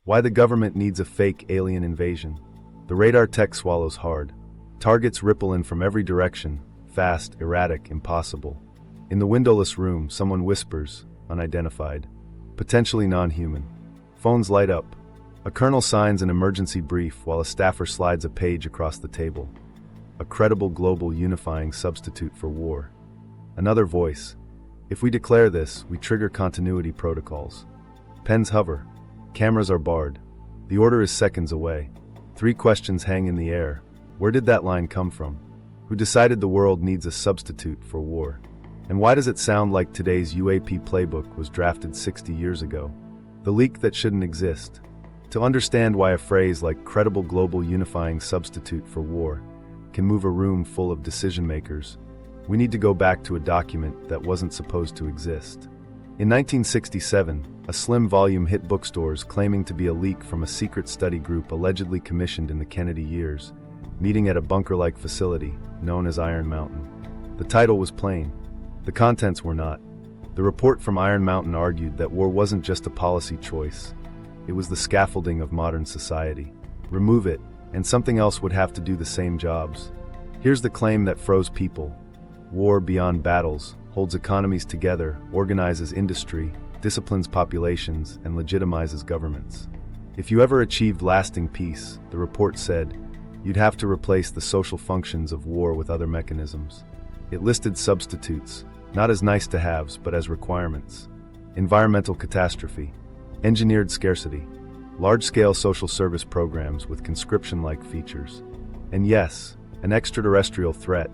Why the government needs a fake alien invasion. The radar tech swallows hard. Targets ripple in from every direction, fast, erratic, impossible. In the windowless room, someone whispers, unidentified, potentially non-human. Phones light up. A colonel signs an emergency brief while a staffer slides a page across the table. A credible global unifying substitute for war. Another voice. If we declare this, we trigger continuity protocols. Pens hover. Cameras are barred. The order is seconds away. 3 questions hang in the air. Where did that line come from? Who decided the world needs a substitute for war? And why does it sound like today's UAP playbook was drafted 60 years ago? The leak that shouldn't exist. To understand why a phrase like credible global unifying substitute for war can move a room full of decision makers, we need to go back to a document that wasn't supposed to exist. In 1967, a slim volume hit bookstores claiming to be a leak from a secret study group allegedly commissioned in the Kennedy years, meeting at a bunker-like facility known as Iron Mountain. The title was plain. The contents were not. The report from Iron Mountain argued that war wasn't just a policy choice. It was the scaffolding of modern society. Remove it, and something else would have to do the same jobs. Here's the claim that froze people. War beyond battles holds economies together, organizes industry, disciplines populations, and legitimizes governments. If you ever achieved lasting peace, the report said, you'd have to replace the social functions of war with other mechanisms. It listed substitutes, not as nice-to-haves, but as requirements. Environmental catastrophe, engineered scarcity, large-scale social service programs with conscription-like features. And yes, an extraterrestrial threat,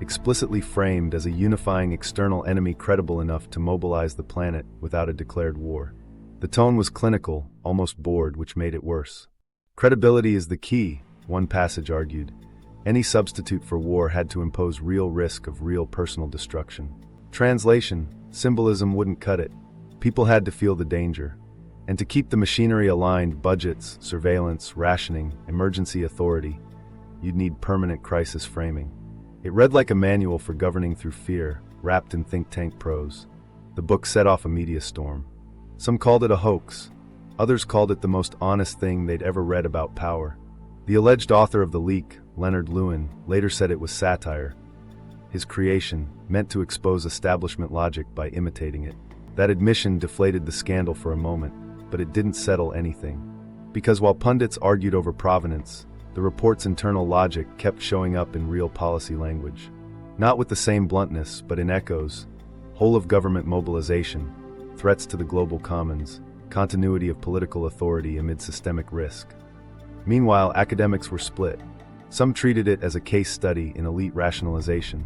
explicitly framed as a unifying external enemy credible enough to mobilize the planet without a declared war. The tone was clinical, almost bored, which made it worse. Credibility is the key, one passage argued. Any substitute for war had to impose real risk of real personal destruction. Translation, symbolism wouldn't cut it. People had to feel the danger. And to keep the machinery aligned, budgets, surveillance, rationing, emergency authority, you'd need permanent crisis framing. It read like a manual for governing through fear, wrapped in think tank prose. The book set off a media storm. Some called it a hoax. Others called it the most honest thing they'd ever read about power. The alleged author of the leak, Leonard Lewin, later said it was satire. His creation, meant to expose establishment logic by imitating it. That admission deflated the scandal for a moment, but it didn't settle anything. Because while pundits argued over provenance, the report's internal logic kept showing up in real policy language. Not with the same bluntness, but in echoes. Whole-of-government mobilization, threats to the global commons, continuity of political authority amid systemic risk. Meanwhile, academics were split. Some treated it as a case study in elite rationalization.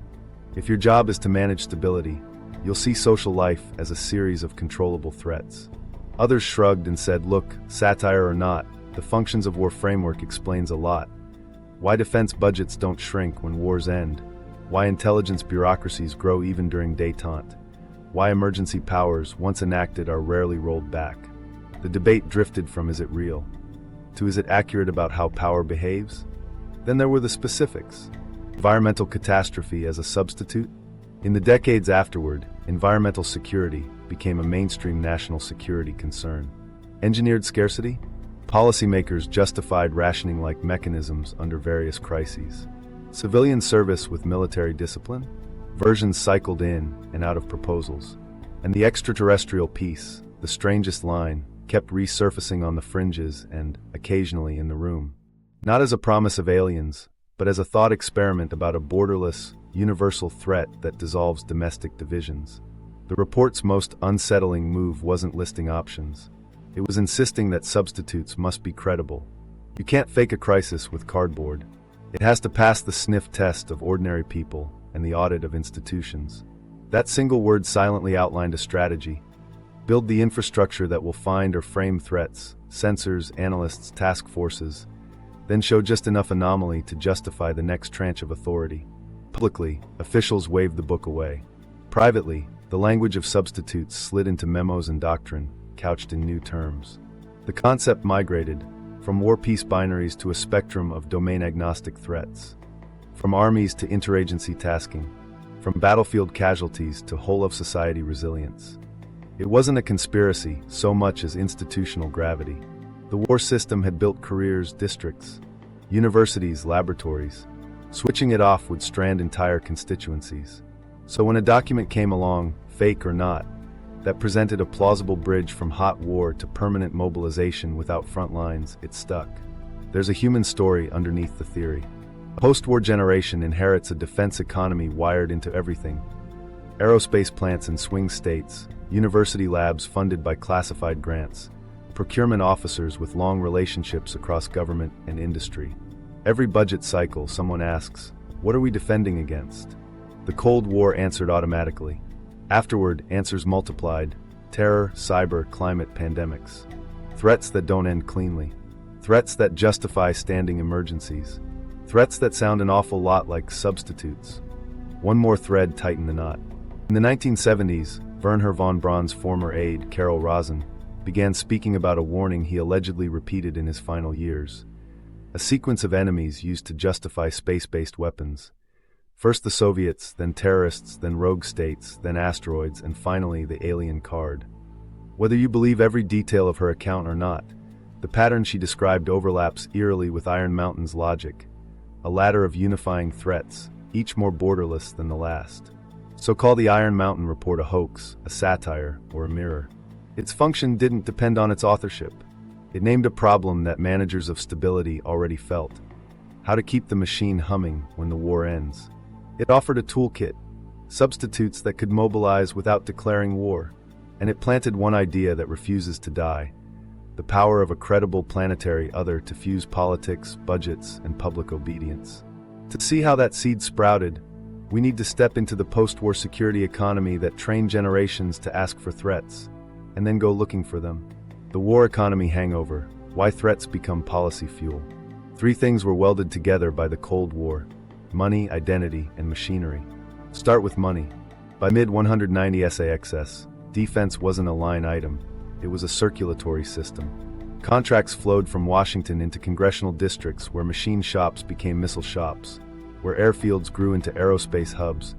If your job is to manage stability, you'll see social life as a series of controllable threats. Others shrugged and said, look, satire or not, the functions of war framework explains a lot. Why defense budgets don't shrink when wars end. Why intelligence bureaucracies grow even during détente. Why emergency powers, once enacted, are rarely rolled back. The debate drifted from is it real to is it accurate about how power behaves? Then there were the specifics. Environmental catastrophe as a substitute? In the decades afterward, environmental security became a mainstream national security concern. Engineered scarcity? Policymakers justified rationing-like mechanisms under various crises. Civilian service with military discipline? Versions cycled in and out of proposals. And the extraterrestrial piece, the strangest line, kept resurfacing on the fringes and, occasionally, in the room. Not as a promise of aliens, but as a thought experiment about a borderless, universal threat that dissolves domestic divisions. The report's most unsettling move wasn't listing options. It was insisting that substitutes must be credible. You can't fake a crisis with cardboard. It has to pass the sniff test of ordinary people and the audit of institutions. That single word silently outlined a strategy. Build the infrastructure that will find or frame threats, sensors, analysts, task forces, then show just enough anomaly to justify the next tranche of authority. Publicly, officials waved the book away. Privately, the language of substitutes slid into memos and doctrine, couched in new terms. The concept migrated from war-peace binaries to a spectrum of domain-agnostic threats, from armies to interagency tasking, from battlefield casualties to whole-of-society resilience. It wasn't a conspiracy so much as institutional gravity. The war system had built careers, districts, universities, laboratories. Switching it off would strand entire constituencies. So when a document came along, fake or not, that presented a plausible bridge from hot war to permanent mobilization without front lines, it stuck. There's a human story underneath the theory. A post-war generation inherits a defense economy wired into everything. Aerospace plants in swing states, university labs funded by classified grants, procurement officers with long relationships across government and industry. Every budget cycle, someone asks, what are we defending against? The Cold War answered automatically. Afterward, answers multiplied: terror, cyber, climate, pandemics. Threats that don't end cleanly. Threats that justify standing emergencies. Threats that sound an awful lot like substitutes. One more thread tightened the knot. In the 1970s, Wernher von Braun's former aide, Carol Rosen, began speaking about a warning he allegedly repeated in his final years. A sequence of enemies used to justify space-based weapons. First the Soviets, then terrorists, then rogue states, then asteroids, and finally the alien card. Whether you believe every detail of her account or not, the pattern she described overlaps eerily with Iron Mountain's logic, a ladder of unifying threats, each more borderless than the last. So call the Iron Mountain report a hoax, a satire, or a mirror. Its function didn't depend on its authorship. It named a problem that managers of stability already felt: how to keep the machine humming when the war ends. It offered a toolkit, substitutes that could mobilize without declaring war, and it planted one idea that refuses to die: the power of a credible planetary other to fuse politics, budgets, and public obedience. To see how that seed sprouted, we need to step into the post-war security economy that trained generations to ask for threats, and then go looking for them. The war economy hangover: why threats become policy fuel. Three things were welded together by the Cold War: money, identity, and machinery. Start with money. By mid-190 SAXS, defense wasn't a line item, it was a circulatory system. Contracts flowed from Washington into congressional districts where machine shops became missile shops, where airfields grew into aerospace hubs,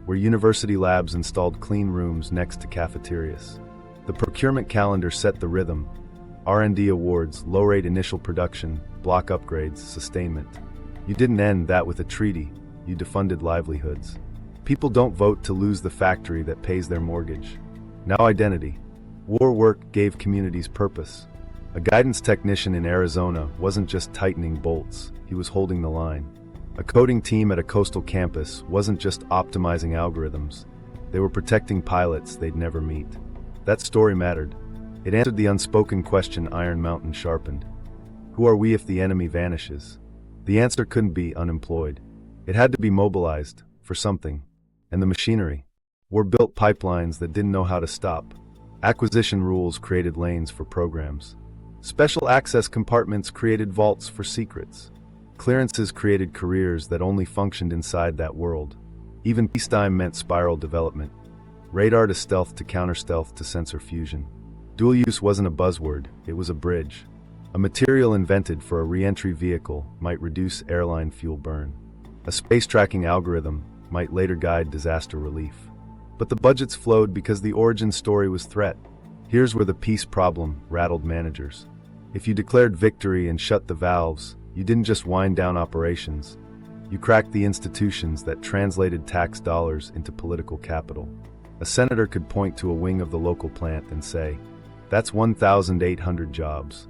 where university labs installed clean rooms next to cafeterias. The procurement calendar set the rhythm: R&D awards, low-rate initial production, block upgrades, sustainment. You didn't end that with a treaty, you defunded livelihoods. People don't vote to lose the factory that pays their mortgage. Now identity. War work gave communities purpose. A guidance technician in Arizona wasn't just tightening bolts, he was holding the line. A coding team at a coastal campus wasn't just optimizing algorithms, they were protecting pilots they'd never meet. That story mattered. It answered the unspoken question Iron Mountain sharpened: who are we if the enemy vanishes? The answer couldn't be unemployed. It had to be mobilized, for something. And the machinery. War built pipelines that didn't know how to stop. Acquisition rules created lanes for programs. Special access compartments created vaults for secrets. Clearances created careers that only functioned inside that world. Even peacetime meant spiral development. Radar to stealth to counter-stealth to sensor fusion. Dual use wasn't a buzzword, it was a bridge. A material invented for a re-entry vehicle might reduce airline fuel burn. A space tracking algorithm might later guide disaster relief. But the budgets flowed because the origin story was threat. Here's where the peace problem rattled managers. If you declared victory and shut the valves, you didn't just wind down operations. You cracked the institutions that translated tax dollars into political capital. A senator could point to a wing of the local plant and say, "That's 1,800 jobs."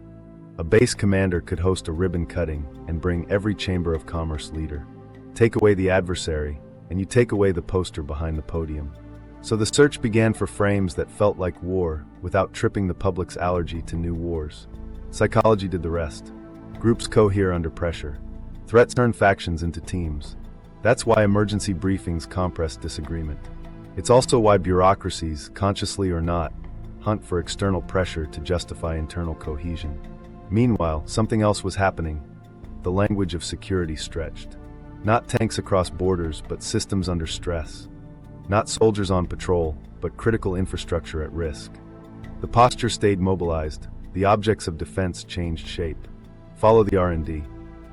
A base commander could host a ribbon cutting and bring every chamber of commerce leader. Take away the adversary, and you take away the poster behind the podium. So the search began for frames that felt like war, without tripping the public's allergy to new wars. Psychology did the rest. Groups cohere under pressure. Threats turn factions into teams. That's why emergency briefings compress disagreement. It's also why bureaucracies, consciously or not, hunt for external pressure to justify internal cohesion. Meanwhile, something else was happening. The language of security stretched. Not tanks across borders, but systems under stress. Not soldiers on patrol, but critical infrastructure at risk. The posture stayed mobilized. The objects of defense changed shape. Follow the R&D.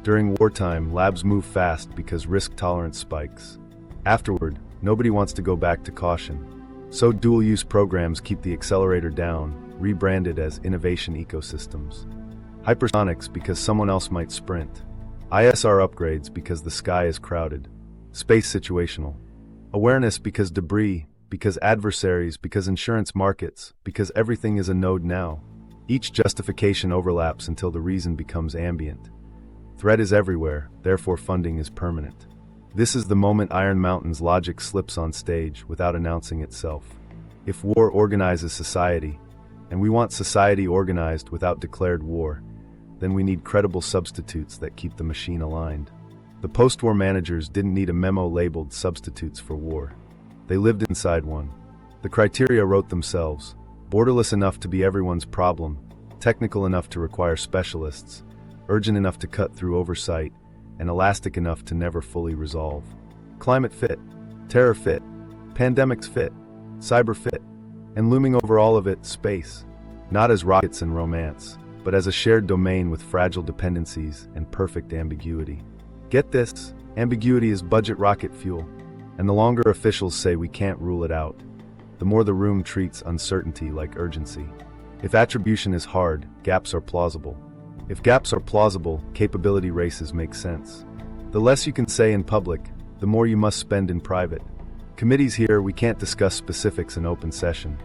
During wartime, labs move fast because risk tolerance spikes. Afterward, nobody wants to go back to caution. So dual-use programs keep the accelerator down, rebranded as innovation ecosystems. Hypersonics because someone else might sprint. ISR upgrades because the sky is crowded. Space situational. Awareness because debris, because adversaries, because insurance markets, because everything is a node now. Each justification overlaps until the reason becomes ambient. Threat is everywhere, therefore funding is permanent. This is the moment Iron Mountain's logic slips on stage without announcing itself. If war organizes society, and we want society organized without declared war, then we need credible substitutes that keep the machine aligned. The post-war managers didn't need a memo labeled substitutes for war. They lived inside one. The criteria wrote themselves: borderless enough to be everyone's problem, technical enough to require specialists, urgent enough to cut through oversight, and elastic enough to never fully resolve. Climate fit, terror fit, pandemics fit, cyber fit, and looming over all of it, space. Not as rockets and romance, but as a shared domain with fragile dependencies and perfect ambiguity. Get this, ambiguity is budget rocket fuel, and the longer officials say we can't rule it out, the more the room treats uncertainty like urgency. If attribution is hard, gaps are plausible. If gaps are plausible, capability races make sense. The less you can say in public, the more you must spend in private. Committees here, we can't discuss specifics in open session.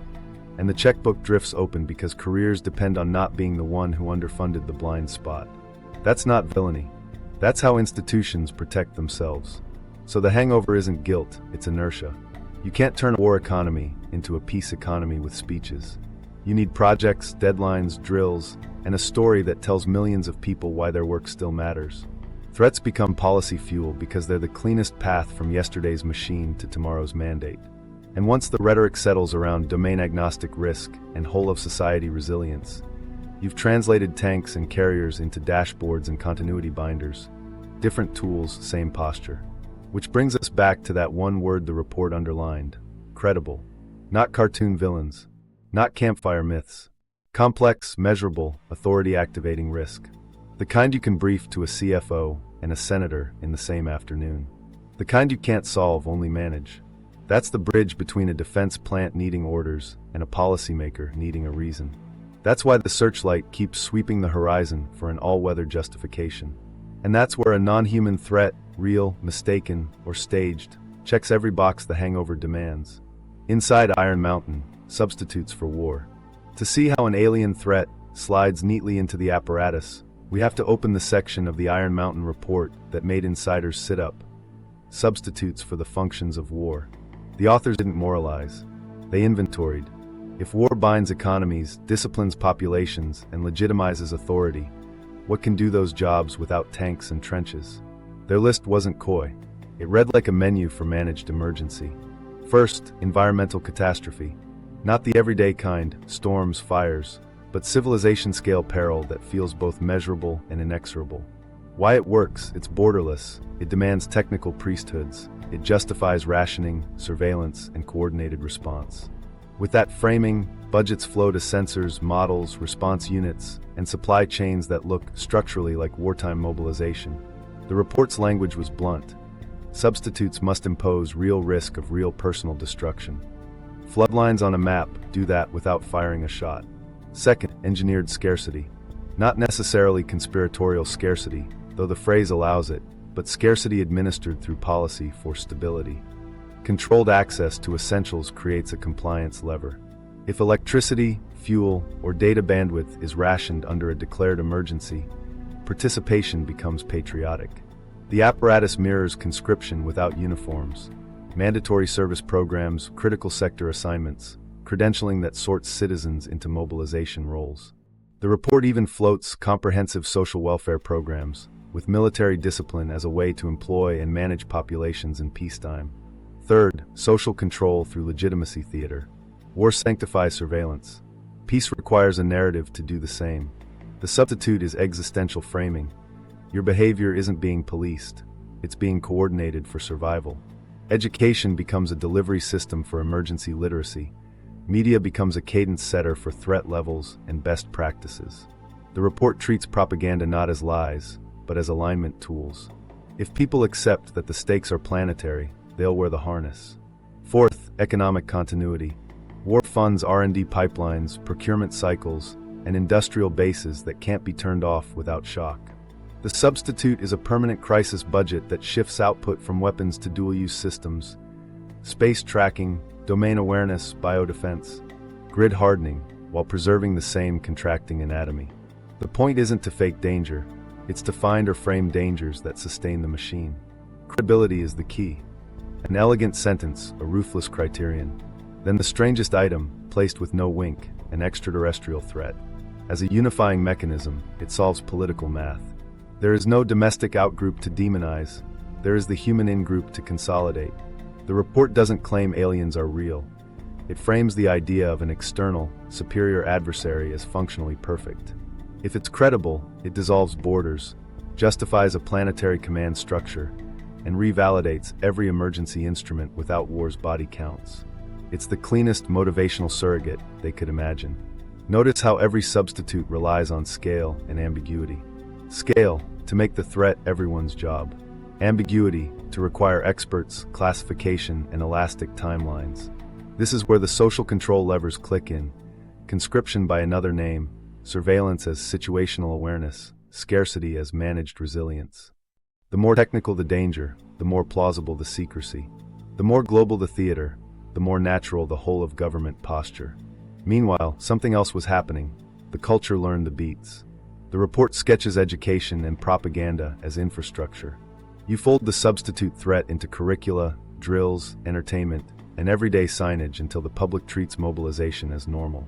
And the checkbook drifts open because careers depend on not being the one who underfunded the blind spot. That's not villainy. That's how institutions protect themselves. So the hangover isn't guilt, it's inertia. You can't turn a war economy into a peace economy with speeches. You need projects, deadlines, drills, and a story that tells millions of people why their work still matters. Threats become policy fuel because they're the cleanest path from yesterday's machine to tomorrow's mandate. And once the rhetoric settles around domain-agnostic risk and whole-of-society resilience, you've translated tanks and carriers into dashboards and continuity binders. Different tools, same posture. Which brings us back to that one word the report underlined: credible. Not cartoon villains. Not campfire myths. Complex, measurable, authority-activating risk. The kind you can brief to a CFO and a senator in the same afternoon. The kind you can't solve, only manage. That's the bridge between a defense plant needing orders and a policymaker needing a reason. That's why the searchlight keeps sweeping the horizon for an all-weather justification. And that's where a non-human threat, real, mistaken, or staged, checks every box the hangover demands. Inside Iron Mountain, substitutes for war. To see how an alien threat slides neatly into the apparatus, we have to open the section of the Iron Mountain report that made insiders sit up. Substitutes for the functions of war. The authors didn't moralize. They inventoried. If war binds economies, disciplines populations, and legitimizes authority, what can do those jobs without tanks and trenches? Their list wasn't coy. It read like a menu for managed emergency. First, environmental catastrophe. Not the everyday kind, storms, fires, but civilization-scale peril that feels both measurable and inexorable. Why it works: it's borderless, it demands technical priesthoods, it justifies rationing, surveillance, and coordinated response. With that framing, budgets flow to sensors, models, response units, and supply chains that look structurally like wartime mobilization. The report's language was blunt. Substitutes must impose real risk of real personal destruction. Floodlines on a map do that without firing a shot. Second, engineered scarcity. Not necessarily conspiratorial scarcity, though the phrase allows it, but scarcity administered through policy for stability. Controlled access to essentials creates a compliance lever. If electricity, fuel, or data bandwidth is rationed under a declared emergency, participation becomes patriotic. The apparatus mirrors conscription without uniforms. Mandatory service programs, critical sector assignments, credentialing that sorts citizens into mobilization roles. The report even floats comprehensive social welfare programs, with military discipline as a way to employ and manage populations in peacetime. Third, social control through legitimacy theater. War sanctifies surveillance. Peace requires a narrative to do the same. The substitute is existential framing. Your behavior isn't being policed, it's being coordinated for survival. Education becomes a delivery system for emergency literacy. Media becomes a cadence setter for threat levels and best practices. The report treats propaganda not as lies, but as alignment tools. If people accept that the stakes are planetary, they'll wear the harness. Fourth, economic continuity. War funds R&D pipelines, procurement cycles, and industrial bases that can't be turned off without shock. The substitute is a permanent crisis budget that shifts output from weapons to dual-use systems, space tracking, domain awareness, biodefense, grid hardening, while preserving the same contracting anatomy. The point isn't to fake danger, it's to find or frame dangers that sustain the machine. Credibility is the key. An elegant sentence, a ruthless criterion. Then the strangest item, placed with no wink, an extraterrestrial threat. As a unifying mechanism, it solves political math. There is no domestic outgroup to demonize, there is the human in-group to consolidate. The report doesn't claim aliens are real. It frames the idea of an external, superior adversary as functionally perfect. If it's credible, it dissolves borders, justifies a planetary command structure, and revalidates every emergency instrument without war's body counts. It's the cleanest motivational surrogate they could imagine. Notice how every substitute relies on scale and ambiguity. Scale, to make the threat everyone's job. Ambiguity, to require experts, classification, and elastic timelines. This is where the social control levers click in. Conscription by another name, surveillance as situational awareness, scarcity as managed resilience. The more technical the danger, the more plausible the secrecy. The more global the theater, the more natural the whole of government posture. Meanwhile, something else was happening. The culture learned the beats. The report sketches education and propaganda as infrastructure. You fold the substitute threat into curricula, drills, entertainment, and everyday signage until the public treats mobilization as normal.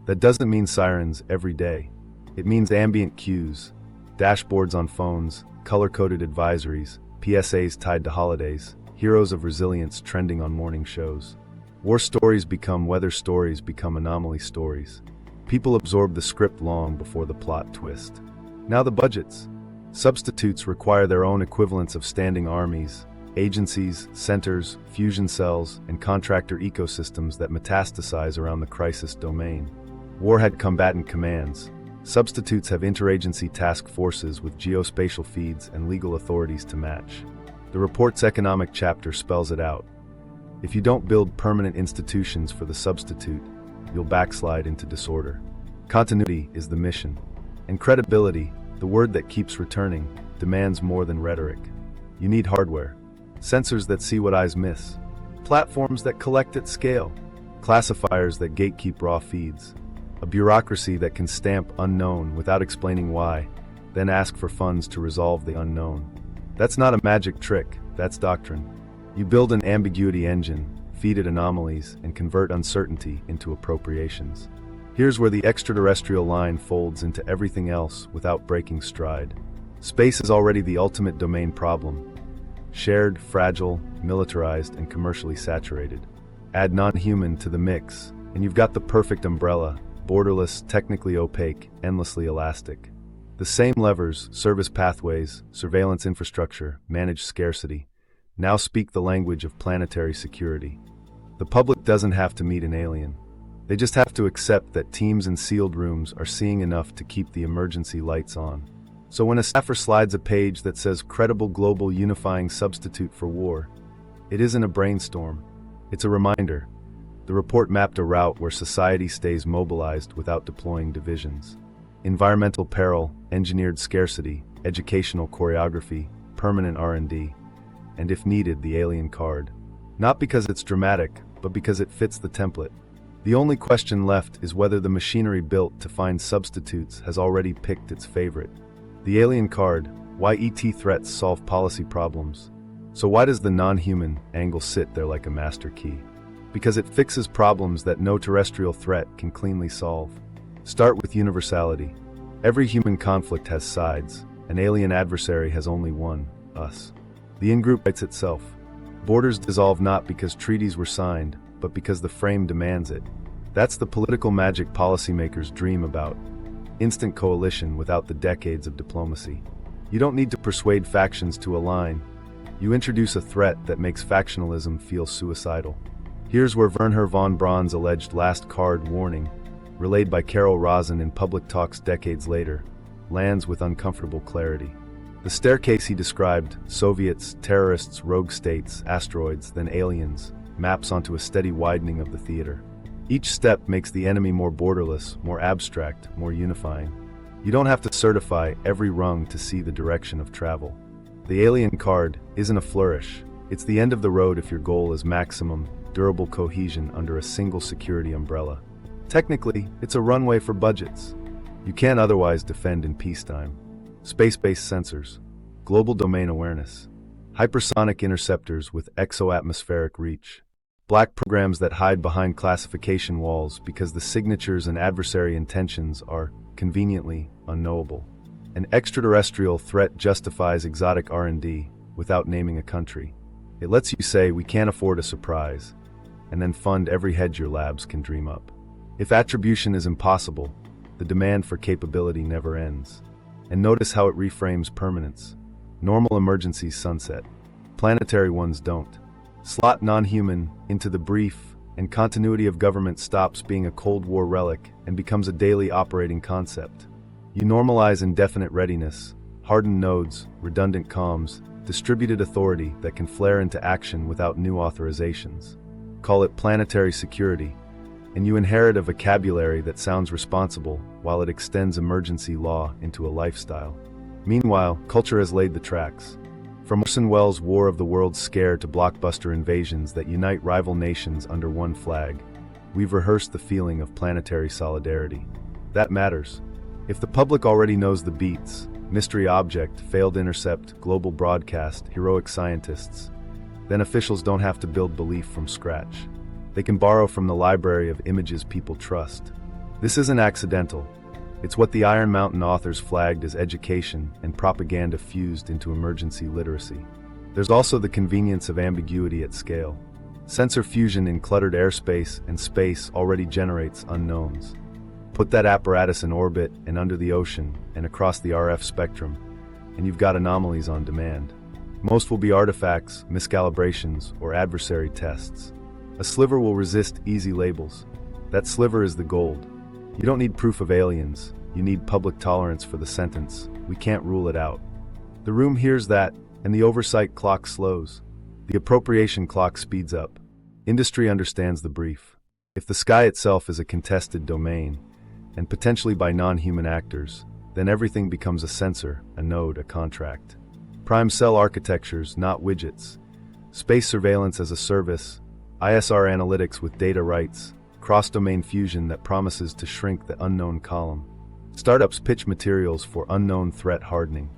That doesn't mean sirens every day. It means ambient cues, dashboards on phones, color-coded advisories, PSAs tied to holidays, heroes of resilience trending on morning shows. War stories become weather stories become anomaly stories. People absorb the script long before the plot twist. Now the budgets. Substitutes require their own equivalents of standing armies, agencies, centers, fusion cells, and contractor ecosystems that metastasize around the crisis domain. War had combatant commands. Substitutes have interagency task forces with geospatial feeds and legal authorities to match. The report's economic chapter spells it out. If you don't build permanent institutions for the substitute, you'll backslide into disorder. Continuity is the mission. And credibility, the word that keeps returning, demands more than rhetoric. You need hardware. Sensors that see what eyes miss. Platforms that collect at scale. Classifiers that gatekeep raw feeds. A bureaucracy that can stamp unknown without explaining why, then ask for funds to resolve the unknown. That's not a magic trick, that's doctrine. You build an ambiguity engine, feed it anomalies, and convert uncertainty into appropriations. Here's where the extraterrestrial line folds into everything else without breaking stride. Space is already the ultimate domain problem. Shared, fragile, militarized, and commercially saturated. Add non-human to the mix, and you've got the perfect umbrella, borderless, technically opaque, endlessly elastic. The same levers, service pathways, surveillance infrastructure, managed scarcity, now speak the language of planetary security. The public doesn't have to meet an alien. They just have to accept that teams in sealed rooms are seeing enough to keep the emergency lights on. So when a staffer slides a page that says credible global unifying substitute for war, it isn't a brainstorm. It's a reminder. The report mapped a route where society stays mobilized without deploying divisions. Environmental peril, engineered scarcity, educational choreography, permanent R&D, and if needed, the alien card. Not because it's dramatic, but because it fits the template. The only question left is whether the machinery built to find substitutes has already picked its favorite. The alien card, why ET threats solve policy problems. So why does the non-human angle sit there like a master key? Because it fixes problems that no terrestrial threat can cleanly solve. Start with universality. Every human conflict has sides. An alien adversary has only one, us. The in-group writes itself. Borders dissolve not because treaties were signed, but because the frame demands it. That's the political magic policymakers dream about. Instant coalition without the decades of diplomacy. You don't need to persuade factions to align. You introduce a threat that makes factionalism feel suicidal. Here's where Wernher von Braun's alleged last card warning, relayed by Carol Rosin in public talks decades later, lands with uncomfortable clarity. The staircase he described, Soviets, terrorists, rogue states, asteroids, then aliens, maps onto a steady widening of the theater. Each step makes the enemy more borderless, more abstract, more unifying. You don't have to certify every rung to see the direction of travel. The alien card isn't a flourish. It's the end of the road if your goal is maximum, durable cohesion under a single security umbrella. Technically, it's a runway for budgets. You can't otherwise defend in peacetime. Space-based sensors, global domain awareness, hypersonic interceptors with exo-atmospheric reach, black programs that hide behind classification walls because the signatures and adversary intentions are conveniently unknowable. An extraterrestrial threat justifies exotic R&D without naming a country. It lets you say we can't afford a surprise, and then fund every hedge your labs can dream up. If attribution is impossible, the demand for capability never ends. And notice how it reframes permanence. Normal emergencies sunset. Planetary ones don't. Slot non-human into the brief, and continuity of government stops being a Cold War relic and becomes a daily operating concept. You normalize indefinite readiness, hardened nodes, redundant comms, distributed authority that can flare into action without new authorizations. Call it planetary security, and you inherit a vocabulary that sounds responsible while it extends emergency law into a lifestyle. Meanwhile, culture has laid the tracks. From Orson Welles' War of the Worlds scare to blockbuster invasions that unite rival nations under one flag, we've rehearsed the feeling of planetary solidarity. That matters. If the public already knows the beats, mystery object, failed intercept, global broadcast, heroic scientists, then officials don't have to build belief from scratch. They can borrow from the library of images people trust. This isn't accidental. It's what the Iron Mountain authors flagged as education and propaganda fused into emergency literacy. There's also the convenience of ambiguity at scale. Sensor fusion in cluttered airspace and space already generates unknowns. Put that apparatus in orbit and under the ocean and across the RF spectrum, and you've got anomalies on demand. Most will be artifacts, miscalibrations, or adversary tests. A sliver will resist easy labels. That sliver is the gold. You don't need proof of aliens. You need public tolerance for the sentence. We can't rule it out. The room hears that, and the oversight clock slows. The appropriation clock speeds up. Industry understands the brief. If the sky itself is a contested domain, and potentially by non-human actors, then everything becomes a sensor, a node, a contract. Prime cell architectures, not widgets. Space surveillance as a service. ISR analytics with data rights. Cross-domain fusion that promises to shrink the unknown column. Startups pitch materials for unknown threat hardening.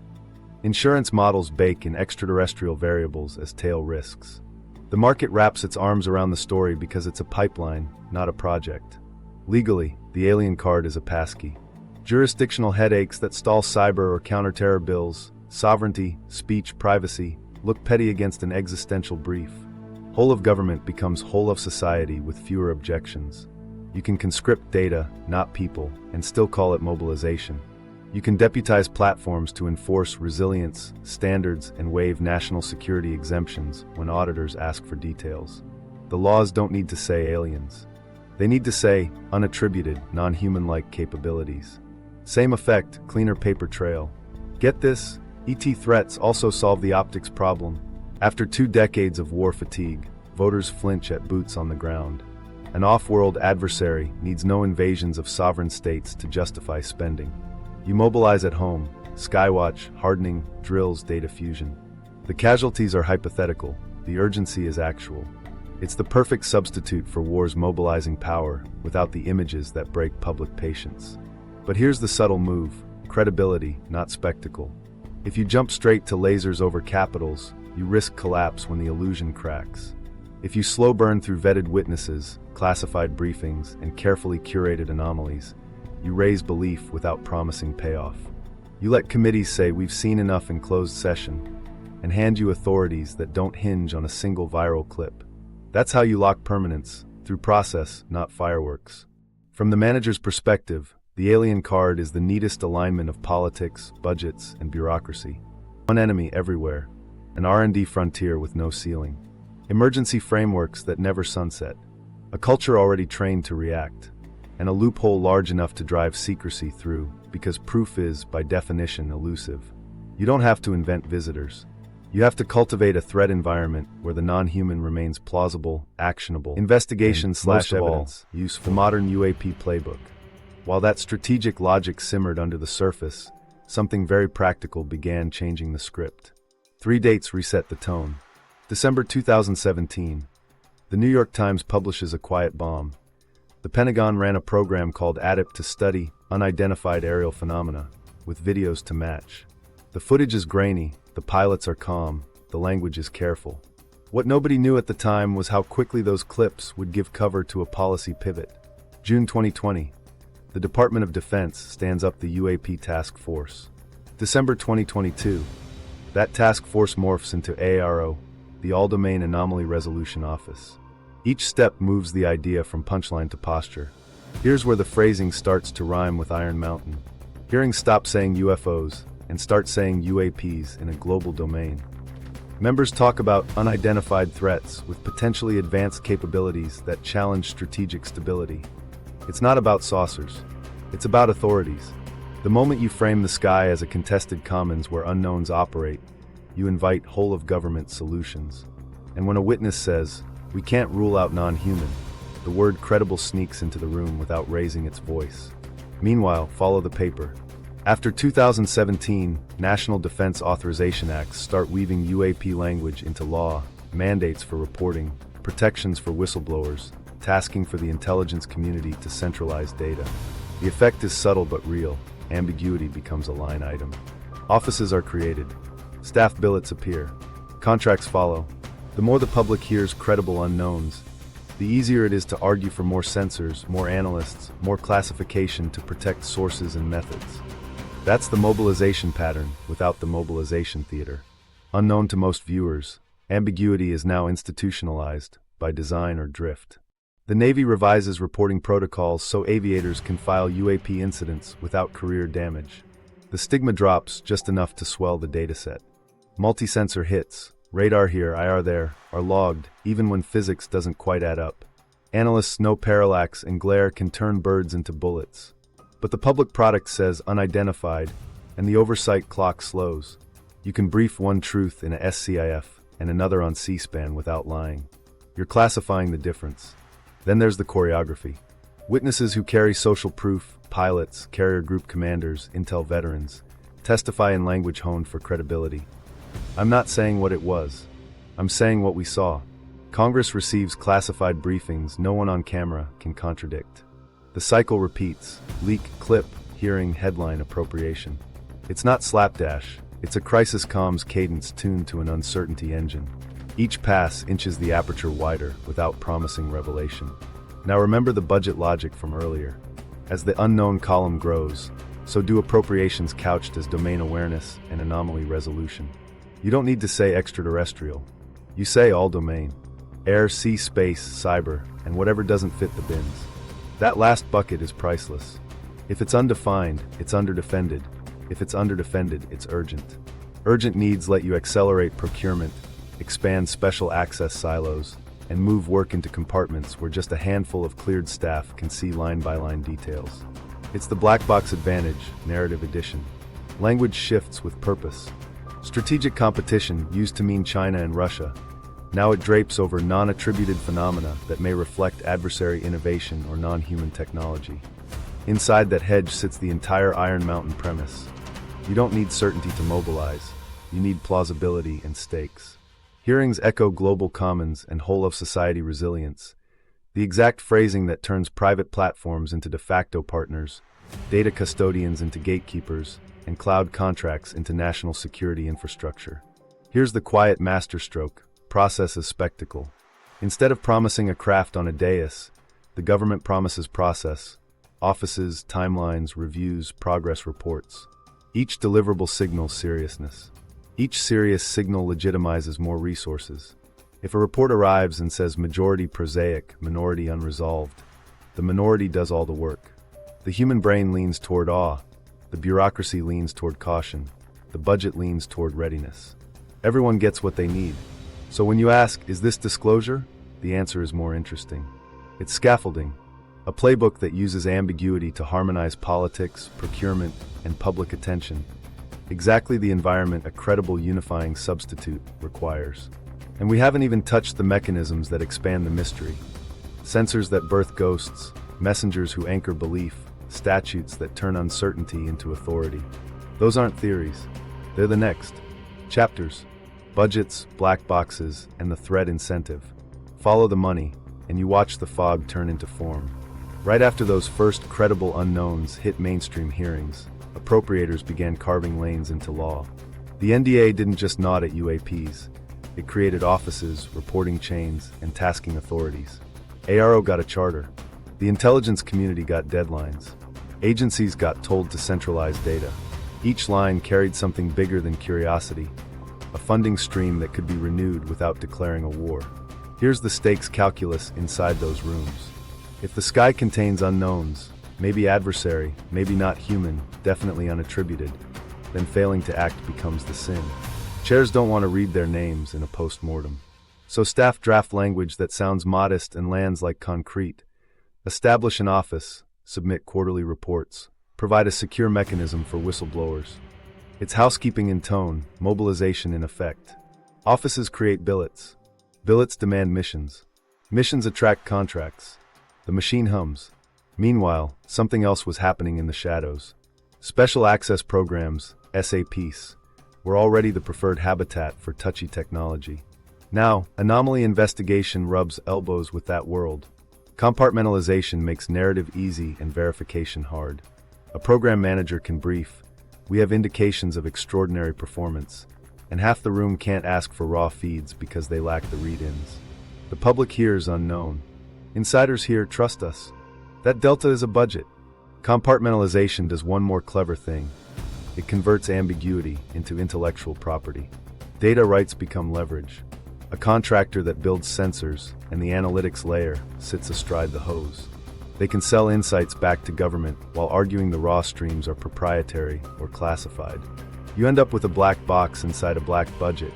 Insurance models bake in extraterrestrial variables as tail risks. The market wraps its arms around the story because it's a pipeline, not a project. Legally, the alien card is a passkey. Jurisdictional headaches that stall cyber or counter-terror bills, sovereignty, speech, privacy, look petty against an existential brief. Whole of government becomes whole of society with fewer objections. You can conscript data, not people, and still call it mobilization. You can deputize platforms to enforce resilience, standards, and waive national security exemptions when auditors ask for details. The laws don't need to say aliens. They need to say unattributed, non-human-like capabilities. Same effect, cleaner paper trail. Get this? ET threats also solve the optics problem. After 2 decades of war fatigue, voters flinch at boots on the ground. An off-world adversary needs no invasions of sovereign states to justify spending. You mobilize at home, skywatch, hardening, drills, data fusion. The casualties are hypothetical, the urgency is actual. It's the perfect substitute for war's mobilizing power without the images that break public patience. But here's the subtle move: credibility, not spectacle. If you jump straight to lasers over capitals, you risk collapse when the illusion cracks. If you slow burn through vetted witnesses, classified briefings, and carefully curated anomalies, you raise belief without promising payoff. You let committees say we've seen enough in closed session, and hand you authorities that don't hinge on a single viral clip. That's how you lock permanence, through process, not fireworks. From the manager's perspective, the alien card is the neatest alignment of politics, budgets, and bureaucracy. One enemy everywhere, an R&D frontier with no ceiling. Emergency frameworks that never sunset. A culture already trained to react. And a loophole large enough to drive secrecy through, because proof is, by definition, elusive. You don't have to invent visitors. You have to cultivate a threat environment where the non-human remains plausible, actionable, investigation/evidence, useful. The Modern UAP Playbook. While that strategic logic simmered under the surface, something very practical began changing the script. 3 dates reset the tone. December 2017. The New York Times publishes a quiet bomb. The Pentagon ran a program called AARO to study unidentified aerial phenomena, with videos to match. The footage is grainy, the pilots are calm, the language is careful. What nobody knew at the time was how quickly those clips would give cover to a policy pivot. June 2020. The Department of Defense stands up the UAP Task Force. December 2022. That task force morphs into AARO, the All-Domain Anomaly Resolution Office. Each step moves the idea from punchline to posture. Here's where the phrasing starts to rhyme with Iron Mountain. Hearings stop saying UFOs and start saying UAPs in a global domain. Members talk about unidentified threats with potentially advanced capabilities that challenge strategic stability. It's not about saucers. It's about authorities. The moment you frame the sky as a contested commons where unknowns operate, you invite whole-of-government solutions. And when a witness says, "We can't rule out non-human," the word credible sneaks into the room without raising its voice. Meanwhile, follow the paper. After 2017, National Defense Authorization Acts start weaving UAP language into law, mandates for reporting, protections for whistleblowers, tasking for the intelligence community to centralize data. The effect is subtle but real. Ambiguity becomes a line item. Offices are created. Staff billets appear. Contracts follow. The more the public hears credible unknowns, the easier it is to argue for more sensors, more analysts, more classification to protect sources and methods. That's the mobilization pattern without the mobilization theater. Unknown to most viewers, ambiguity is now institutionalized, by design or drift. The Navy revises reporting protocols so aviators can file UAP incidents without career damage. The stigma drops just enough to swell the dataset. Multi-sensor hits, radar here, IR there, are logged even when physics doesn't quite add up. Analysts know parallax and glare can turn birds into bullets. But the public product says unidentified, and the oversight clock slows. You can brief one truth in a SCIF and another on C-SPAN without lying. You're classifying the difference. Then there's the choreography. Witnesses who carry social proof, pilots, carrier group commanders, intel veterans, testify in language honed for credibility. I'm not saying what it was. I'm saying what we saw. Congress receives classified briefings no one on camera can contradict. The cycle repeats: leak, clip, hearing, headline, appropriation. It's not slapdash. It's a crisis comms cadence tuned to an uncertainty engine. Each pass inches the aperture wider without promising revelation. Now remember the budget logic from earlier. As the unknown column grows, so do appropriations couched as domain awareness and anomaly resolution. You don't need to say extraterrestrial. You say all domain. Air, sea, space, cyber, and whatever doesn't fit the bins. That last bucket is priceless. If it's undefined, it's underdefended. If it's underdefended, it's urgent. Urgent needs let you accelerate procurement, expand special access silos, and move work into compartments where just a handful of cleared staff can see line-by-line details. It's the black box advantage, narrative edition. Language shifts with purpose. Strategic competition used to mean China and Russia. Now it drapes over non-attributed phenomena that may reflect adversary innovation or non-human technology. Inside that hedge sits the entire Iron Mountain premise. You don't need certainty to mobilize. You need plausibility and stakes. Hearings echo global commons and whole-of-society resilience, the exact phrasing that turns private platforms into de facto partners, data custodians into gatekeepers, and cloud contracts into national security infrastructure. Here's the quiet masterstroke: process as spectacle. Instead of promising a craft on a dais, the government promises process: offices, timelines, reviews, progress reports. Each deliverable signals seriousness. Each serious signal legitimizes more resources. If a report arrives and says majority prosaic, minority unresolved, the minority does all the work. The human brain leans toward awe. The bureaucracy leans toward caution. The budget leans toward readiness. Everyone gets what they need. So when you ask, is this disclosure? The answer is more interesting. It's scaffolding, a playbook that uses ambiguity to harmonize politics, procurement, and public attention. Exactly the environment a credible unifying substitute requires. And we haven't even touched the mechanisms that expand the mystery. Sensors that birth ghosts, messengers who anchor belief, statutes that turn uncertainty into authority. Those aren't theories. They're the next chapters. Budgets, black boxes, and the threat incentive. Follow the money, and you watch the fog turn into form. Right after those first credible unknowns hit mainstream hearings, appropriators began carving lanes into law. The NDA didn't just nod at UAPs. It created offices, reporting chains, and tasking authorities. AARO got a charter. The intelligence community got deadlines. Agencies got told to centralize data. Each line carried something bigger than curiosity, a funding stream that could be renewed without declaring a war. Here's the stakes calculus inside those rooms. If the sky contains unknowns, maybe adversary, maybe not human, definitely unattributed, then failing to act becomes the sin. Chairs don't want to read their names in a post-mortem. So staff draft language that sounds modest and lands like concrete. Establish an office, submit quarterly reports, provide a secure mechanism for whistleblowers. It's housekeeping in tone, mobilization in effect. Offices create billets. Billets demand missions. Missions attract contracts. The machine hums. Meanwhile, something else was happening in the shadows. Special access programs, SAPs, were already the preferred habitat for touchy technology. Now, anomaly investigation rubs elbows with that world. Compartmentalization makes narrative easy and verification hard. A program manager can brief, "We have indications of extraordinary performance," and half the room can't ask for raw feeds because they lack the read-ins. The public hears unknown. Insiders here trust us. That delta is a budget. Compartmentalization does one more clever thing. It converts ambiguity into intellectual property. Data rights become leverage. A contractor that builds sensors and the analytics layer sits astride the hose. They can sell insights back to government while arguing the raw streams are proprietary or classified. You end up with a black box inside a black budget.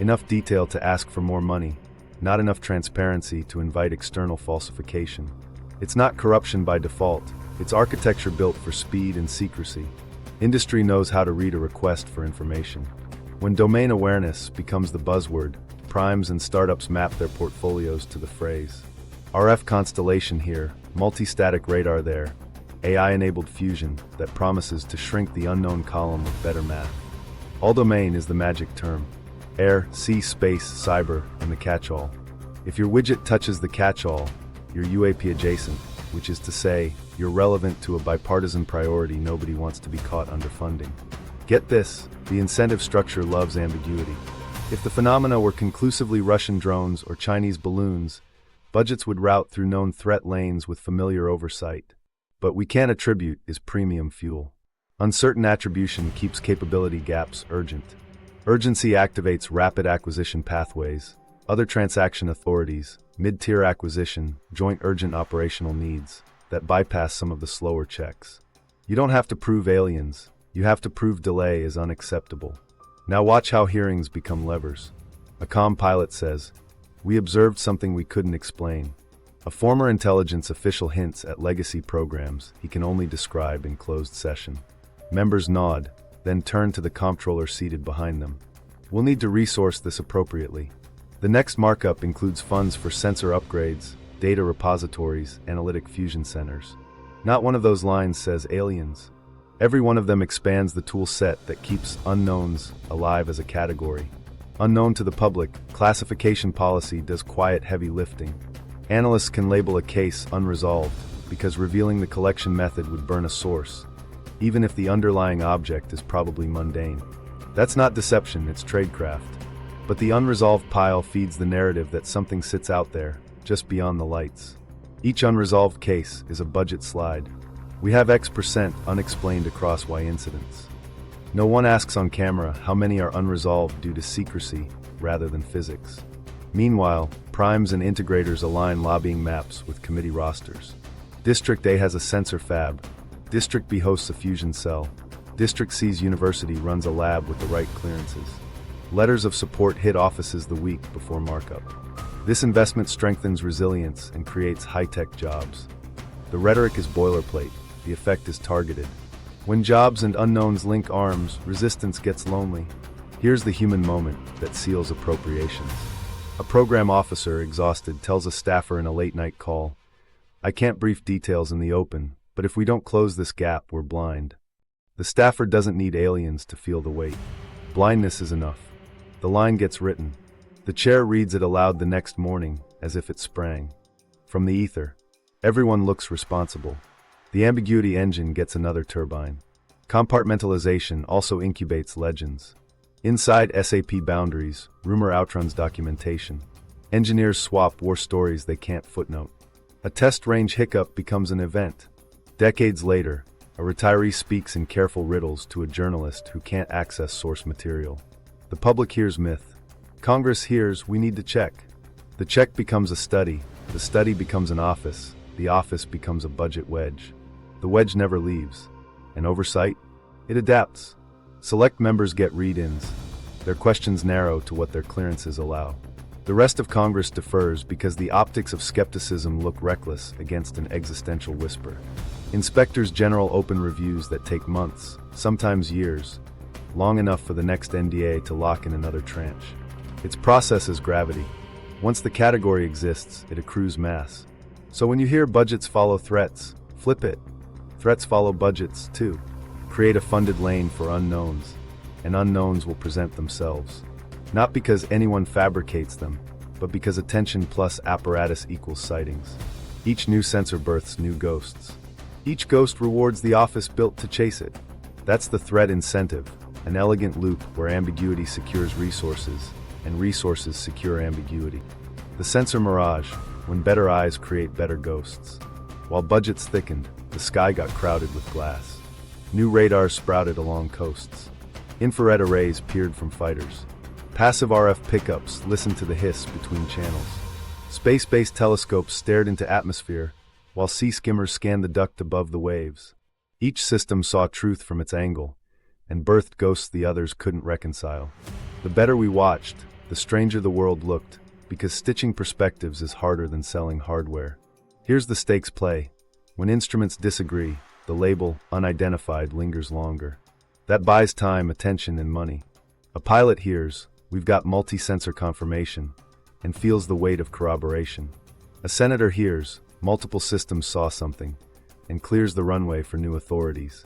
Enough detail to ask for more money, not enough transparency to invite external falsification. It's not corruption by default, it's architecture built for speed and secrecy. Industry knows how to read a request for information. When domain awareness becomes the buzzword, primes and startups map their portfolios to the phrase. RF constellation here, multi-static radar there, AI-enabled fusion that promises to shrink the unknown column with better math. All domain is the magic term. Air, sea, space, cyber, and the catch-all. If your widget touches the catch-all, you're UAP adjacent, which is to say, you're relevant to a bipartisan priority nobody wants to be caught underfunding. Get this, the incentive structure loves ambiguity. If the phenomena were conclusively Russian drones or Chinese balloons, budgets would route through known threat lanes with familiar oversight. But we can't attribute is premium fuel. Uncertain attribution keeps capability gaps urgent. Urgency activates rapid acquisition pathways, other transaction authorities, mid-tier acquisition, joint urgent operational needs that bypass some of the slower checks. You don't have to prove aliens, you have to prove delay is unacceptable. Now watch how hearings become levers. A comm pilot says, "We observed something we couldn't explain." A former intelligence official hints at legacy programs he can only describe in closed session. Members nod, then turn to the comptroller seated behind them. "We'll need to resource this appropriately." The next markup includes funds for sensor upgrades, data repositories, analytic fusion centers. Not one of those lines says aliens. Every one of them expands the tool set that keeps unknowns alive as a category. Unknown to the public, classification policy does quiet heavy lifting. Analysts can label a case unresolved because revealing the collection method would burn a source, even if the underlying object is probably mundane. That's not deception, it's tradecraft. But the unresolved pile feeds the narrative that something sits out there, just beyond the lights. Each unresolved case is a budget slide. We have X% unexplained across Y incidents. No one asks on camera how many are unresolved due to secrecy rather than physics. Meanwhile, primes and integrators align lobbying maps with committee rosters. District A has a sensor fab. District B hosts a fusion cell. District C's university runs a lab with the right clearances. Letters of support hit offices the week before markup. This investment strengthens resilience and creates high-tech jobs. The rhetoric is boilerplate, the effect is targeted. When jobs and unknowns link arms, resistance gets lonely. Here's the human moment that seals appropriations. A program officer, exhausted, tells a staffer in a late-night call, "I can't brief details in the open, but if we don't close this gap, we're blind." The staffer doesn't need aliens to feel the weight. Blindness is enough. The line gets written. The chair reads it aloud the next morning, as if it sprang from the ether. Everyone looks responsible. The ambiguity engine gets another turbine. Compartmentalization also incubates legends. Inside SAP boundaries, rumor outruns documentation. Engineers swap war stories they can't footnote. A test range hiccup becomes an event. Decades later, a retiree speaks in careful riddles to a journalist who can't access source material. The public hears myth. Congress hears, "We need to check." The check becomes a study. The study becomes an office. The office becomes a budget wedge. The wedge never leaves. And oversight? It adapts. Select members get read-ins. Their questions narrow to what their clearances allow. The rest of Congress defers because the optics of skepticism look reckless against an existential whisper. Inspectors general open reviews that take months, sometimes years, long enough for the next NDA to lock in another tranche. Its process is gravity. Once the category exists, it accrues mass. So when you hear budgets follow threats, flip it. Threats follow budgets, too. Create a funded lane for unknowns, and unknowns will present themselves. Not because anyone fabricates them, but because attention plus apparatus equals sightings. Each new sensor births new ghosts. Each ghost rewards the office built to chase it. That's the threat incentive, an elegant loop where ambiguity secures resources, and resources secure ambiguity. The sensor Mirage, when better eyes create better ghosts. While budgets thickened, the sky got crowded with glass. New radars sprouted along coasts. Infrared arrays peered from fighters. Passive RF pickups listened to the hiss between channels. Space-based telescopes stared into atmosphere, while sea skimmers scanned the duct above the waves. Each system saw truth from its angle, and birthed ghosts the others couldn't reconcile. The better we watched, the stranger the world looked, because stitching perspectives is harder than selling hardware. Here's the stakes play. When instruments disagree, the label, unidentified, lingers longer. That buys time, attention, and money. A pilot hears, "We've got multi-sensor confirmation," and feels the weight of corroboration. A senator hears, "Multiple systems saw something," and clears the runway for new authorities.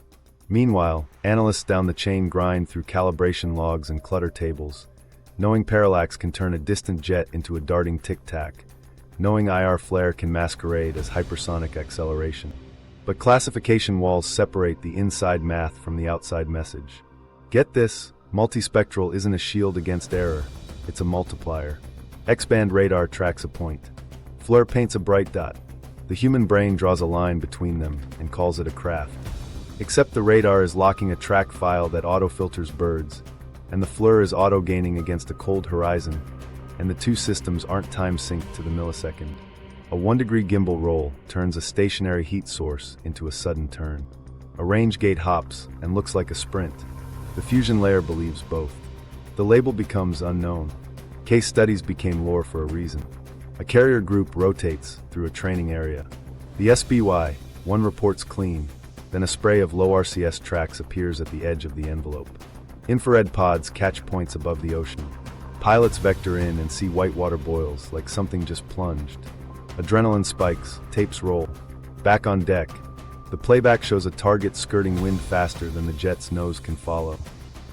Meanwhile, analysts down the chain grind through calibration logs and clutter tables, knowing parallax can turn a distant jet into a darting tic-tac, knowing IR flare can masquerade as hypersonic acceleration. But classification walls separate the inside math from the outside message. Get this, multispectral isn't a shield against error, it's a multiplier. X-band radar tracks a point. FLIR paints a bright dot. The human brain draws a line between them and calls it a craft. Except the radar is locking a track file that auto-filters birds, and the FLIR is auto-gaining against a cold horizon, and the two systems aren't time-synced to the millisecond. A 1-degree gimbal roll turns a stationary heat source into a sudden turn. A range gate hops and looks like a sprint. The fusion layer believes both. The label becomes unknown. Case studies became lore for a reason. A carrier group rotates through a training area. The SBY, one reports clean, then a spray of low RCS tracks appears at the edge of the envelope. Infrared pods catch points above the ocean. Pilots vector in and see whitewater boils like something just plunged. Adrenaline spikes, tapes roll. Back on deck, the playback shows a target skirting wind faster than the jet's nose can follow.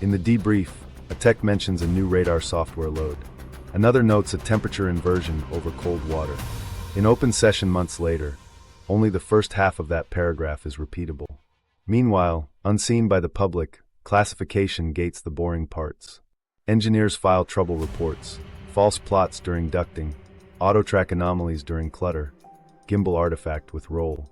In the debrief, a tech mentions a new radar software load. Another notes a temperature inversion over cold water. In open session months later, only the first half of that paragraph is repeatable. Meanwhile, unseen by the public, classification gates the boring parts. Engineers file trouble reports, false plots during ducting, auto-track anomalies during clutter, gimbal artifact with roll.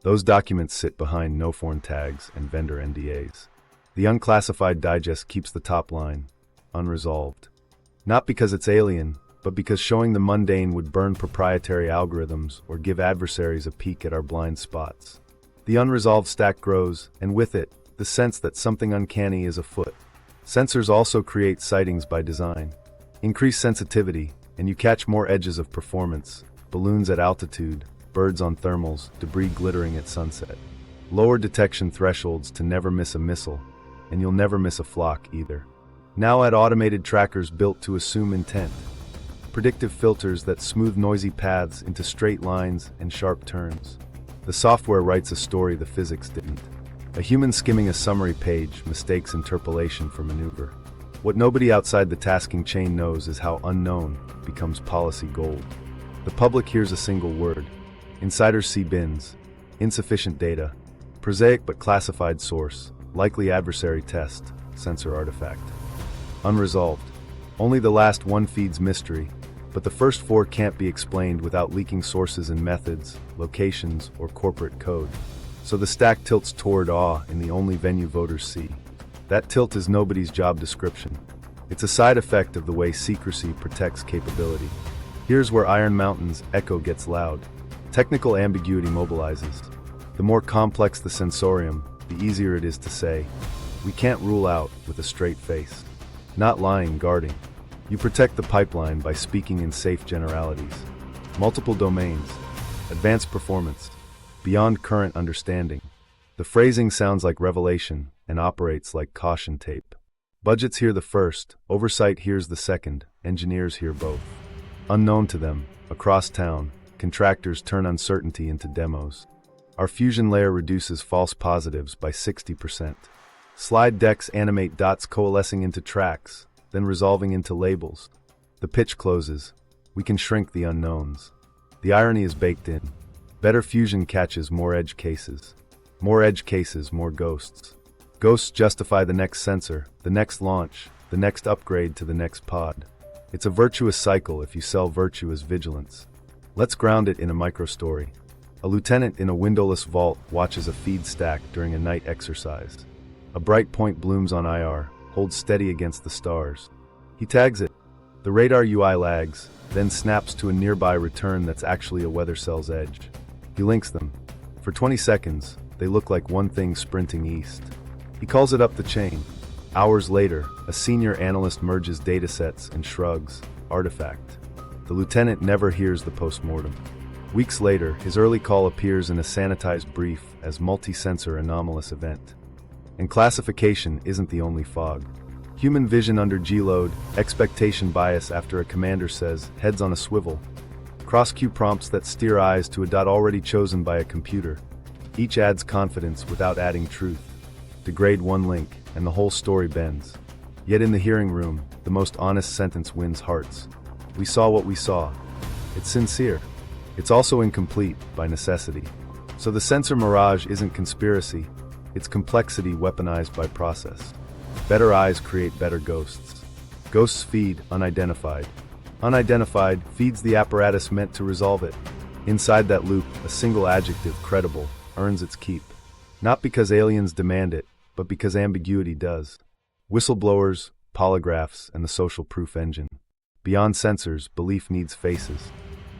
Those documents sit behind no foreign tags and vendor NDAs. The unclassified digest keeps the top line, unresolved. Not because it's alien, but because showing the mundane would burn proprietary algorithms or give adversaries a peek at our blind spots. The unresolved stack grows, and with it, the sense that something uncanny is afoot. Sensors also create sightings by design. Increase sensitivity, and you catch more edges of performance, balloons at altitude, birds on thermals, debris glittering at sunset. Lower detection thresholds to never miss a missile, and you'll never miss a flock either. Now add automated trackers built to assume intent. Predictive filters that smooth noisy paths into straight lines and sharp turns. The software writes a story the physics didn't. A human skimming a summary page mistakes interpolation for maneuver. What nobody outside the tasking chain knows is how unknown becomes policy gold. The public hears a single word. Insiders see bins, insufficient data, prosaic but classified source, likely adversary test, sensor artifact. Unresolved. Only the last one feeds mystery, but the first four can't be explained without leaking sources and methods, locations, or corporate code. So the stack tilts toward awe in the only venue voters see. That tilt is nobody's job description. It's a side effect of the way secrecy protects capability. Here's where Iron Mountain's echo gets loud. Technical ambiguity mobilizes. The more complex the sensorium, the easier it is to say, we can't rule out with a straight face. Not lying, guarding. You protect the pipeline by speaking in safe generalities. Multiple domains, advanced performance, beyond current understanding. The phrasing sounds like revelation and operates like caution tape. Budgets hear the first, oversight hears the second, engineers hear both. Unknown to them, across town, contractors turn uncertainty into demos. Our fusion layer reduces false positives by 60%. Slide decks animate dots coalescing into tracks, then resolving into labels. The pitch closes. We can shrink the unknowns. The irony is baked in. Better fusion catches more edge cases. More edge cases, more ghosts. Ghosts justify the next sensor, the next launch, the next upgrade to the next pod. It's a virtuous cycle if you sell virtue as vigilance. Let's ground it in a micro-story. A lieutenant in a windowless vault watches a feed stack during a night exercise. A bright point blooms on IR, holds steady against the stars. He tags it. The radar UI lags, then snaps to a nearby return that's actually a weather cell's edge. He links them. For 20 seconds, they look like one thing sprinting east. He calls it up the chain. Hours later, a senior analyst merges datasets and shrugs, artifact. The lieutenant never hears the postmortem. Weeks later, his early call appears in a sanitized brief as multi-sensor anomalous event. And classification isn't the only fog. Human vision under G-load, expectation bias after a commander says, heads on a swivel. Cross-cue prompts that steer eyes to a dot already chosen by a computer. Each adds confidence without adding truth. Degrade one link, and the whole story bends. Yet in the hearing room, the most honest sentence wins hearts. We saw what we saw. It's sincere. It's also incomplete, by necessity. So the sensor Mirage isn't conspiracy. It's complexity weaponized by process. Better eyes create better ghosts. Ghosts feed unidentified. Unidentified feeds the apparatus meant to resolve it. Inside that loop, a single adjective, credible, earns its keep. Not because aliens demand it, but because ambiguity does. Whistleblowers, polygraphs, and the social proof engine. Beyond sensors, belief needs faces.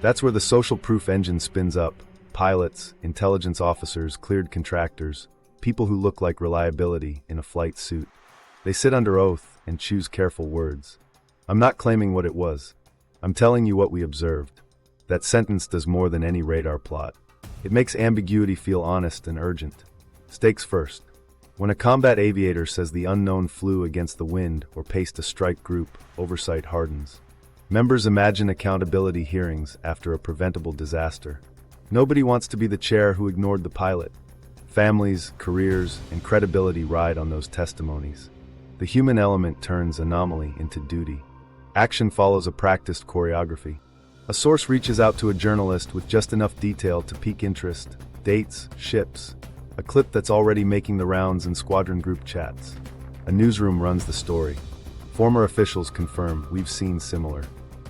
That's where the social proof engine spins up. Pilots, intelligence officers, cleared contractors, people who look like reliability in a flight suit. They sit under oath and choose careful words. I'm not claiming what it was. I'm telling you what we observed. That sentence does more than any radar plot. It makes ambiguity feel honest and urgent. Stakes first. When a combat aviator says the unknown flew against the wind or paced a strike group, oversight hardens. Members imagine accountability hearings after a preventable disaster. Nobody wants to be the chair who ignored the pilot. Families, careers, and credibility ride on those testimonies. The human element turns anomaly into duty. Action follows a practiced choreography. A source reaches out to a journalist with just enough detail to pique interest. Dates, ships. A clip that's already making the rounds in squadron group chats. A newsroom runs the story. Former officials confirm we've seen similar.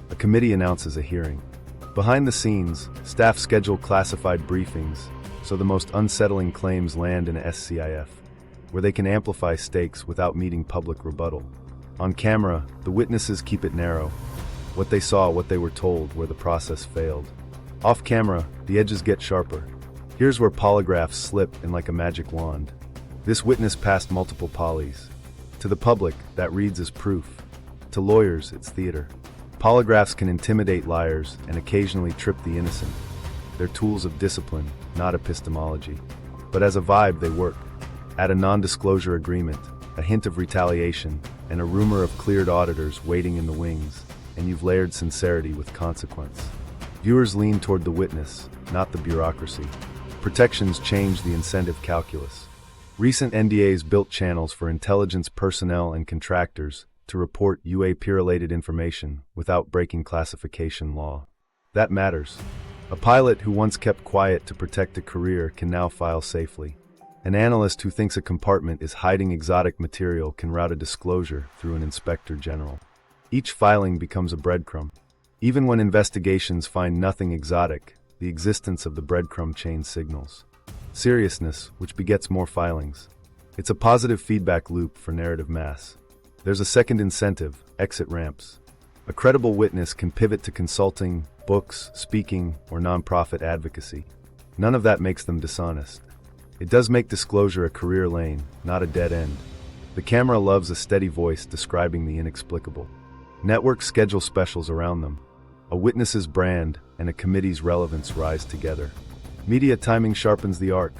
A committee announces a hearing. Behind the scenes, staff schedule classified briefings, so the most unsettling claims land in a SCIF, where they can amplify stakes without meeting public rebuttal. On camera, the witnesses keep it narrow. What they saw, what they were told, where the process failed. Off camera, the edges get sharper. Here's where polygraphs slip in like a magic wand. This witness passed multiple polys. To the public, that reads as proof. To lawyers, it's theater. Polygraphs can intimidate liars and occasionally trip the innocent. They're tools of discipline, not epistemology. But as a vibe, they work. Add a non-disclosure agreement, a hint of retaliation, and a rumor of cleared auditors waiting in the wings, and you've layered sincerity with consequence. Viewers lean toward the witness, not the bureaucracy. Protections change the incentive calculus. Recent NDAs built channels for intelligence personnel and contractors to report UAP-related information without breaking classification law. That matters. A pilot who once kept quiet to protect a career can now file safely. An analyst who thinks a compartment is hiding exotic material can route a disclosure through an inspector general. Each filing becomes a breadcrumb. Even when investigations find nothing exotic, the existence of the breadcrumb chain signals seriousness, which begets more filings. It's a positive feedback loop for narrative mass. There's a second incentive, exit ramps. A credible witness can pivot to consulting, books, speaking, or nonprofit advocacy. None of that makes them dishonest. It does make disclosure a career lane, not a dead end. The camera loves a steady voice describing the inexplicable. Networks schedule specials around them. A witness's brand and a committee's relevance rise together. Media timing sharpens the arc.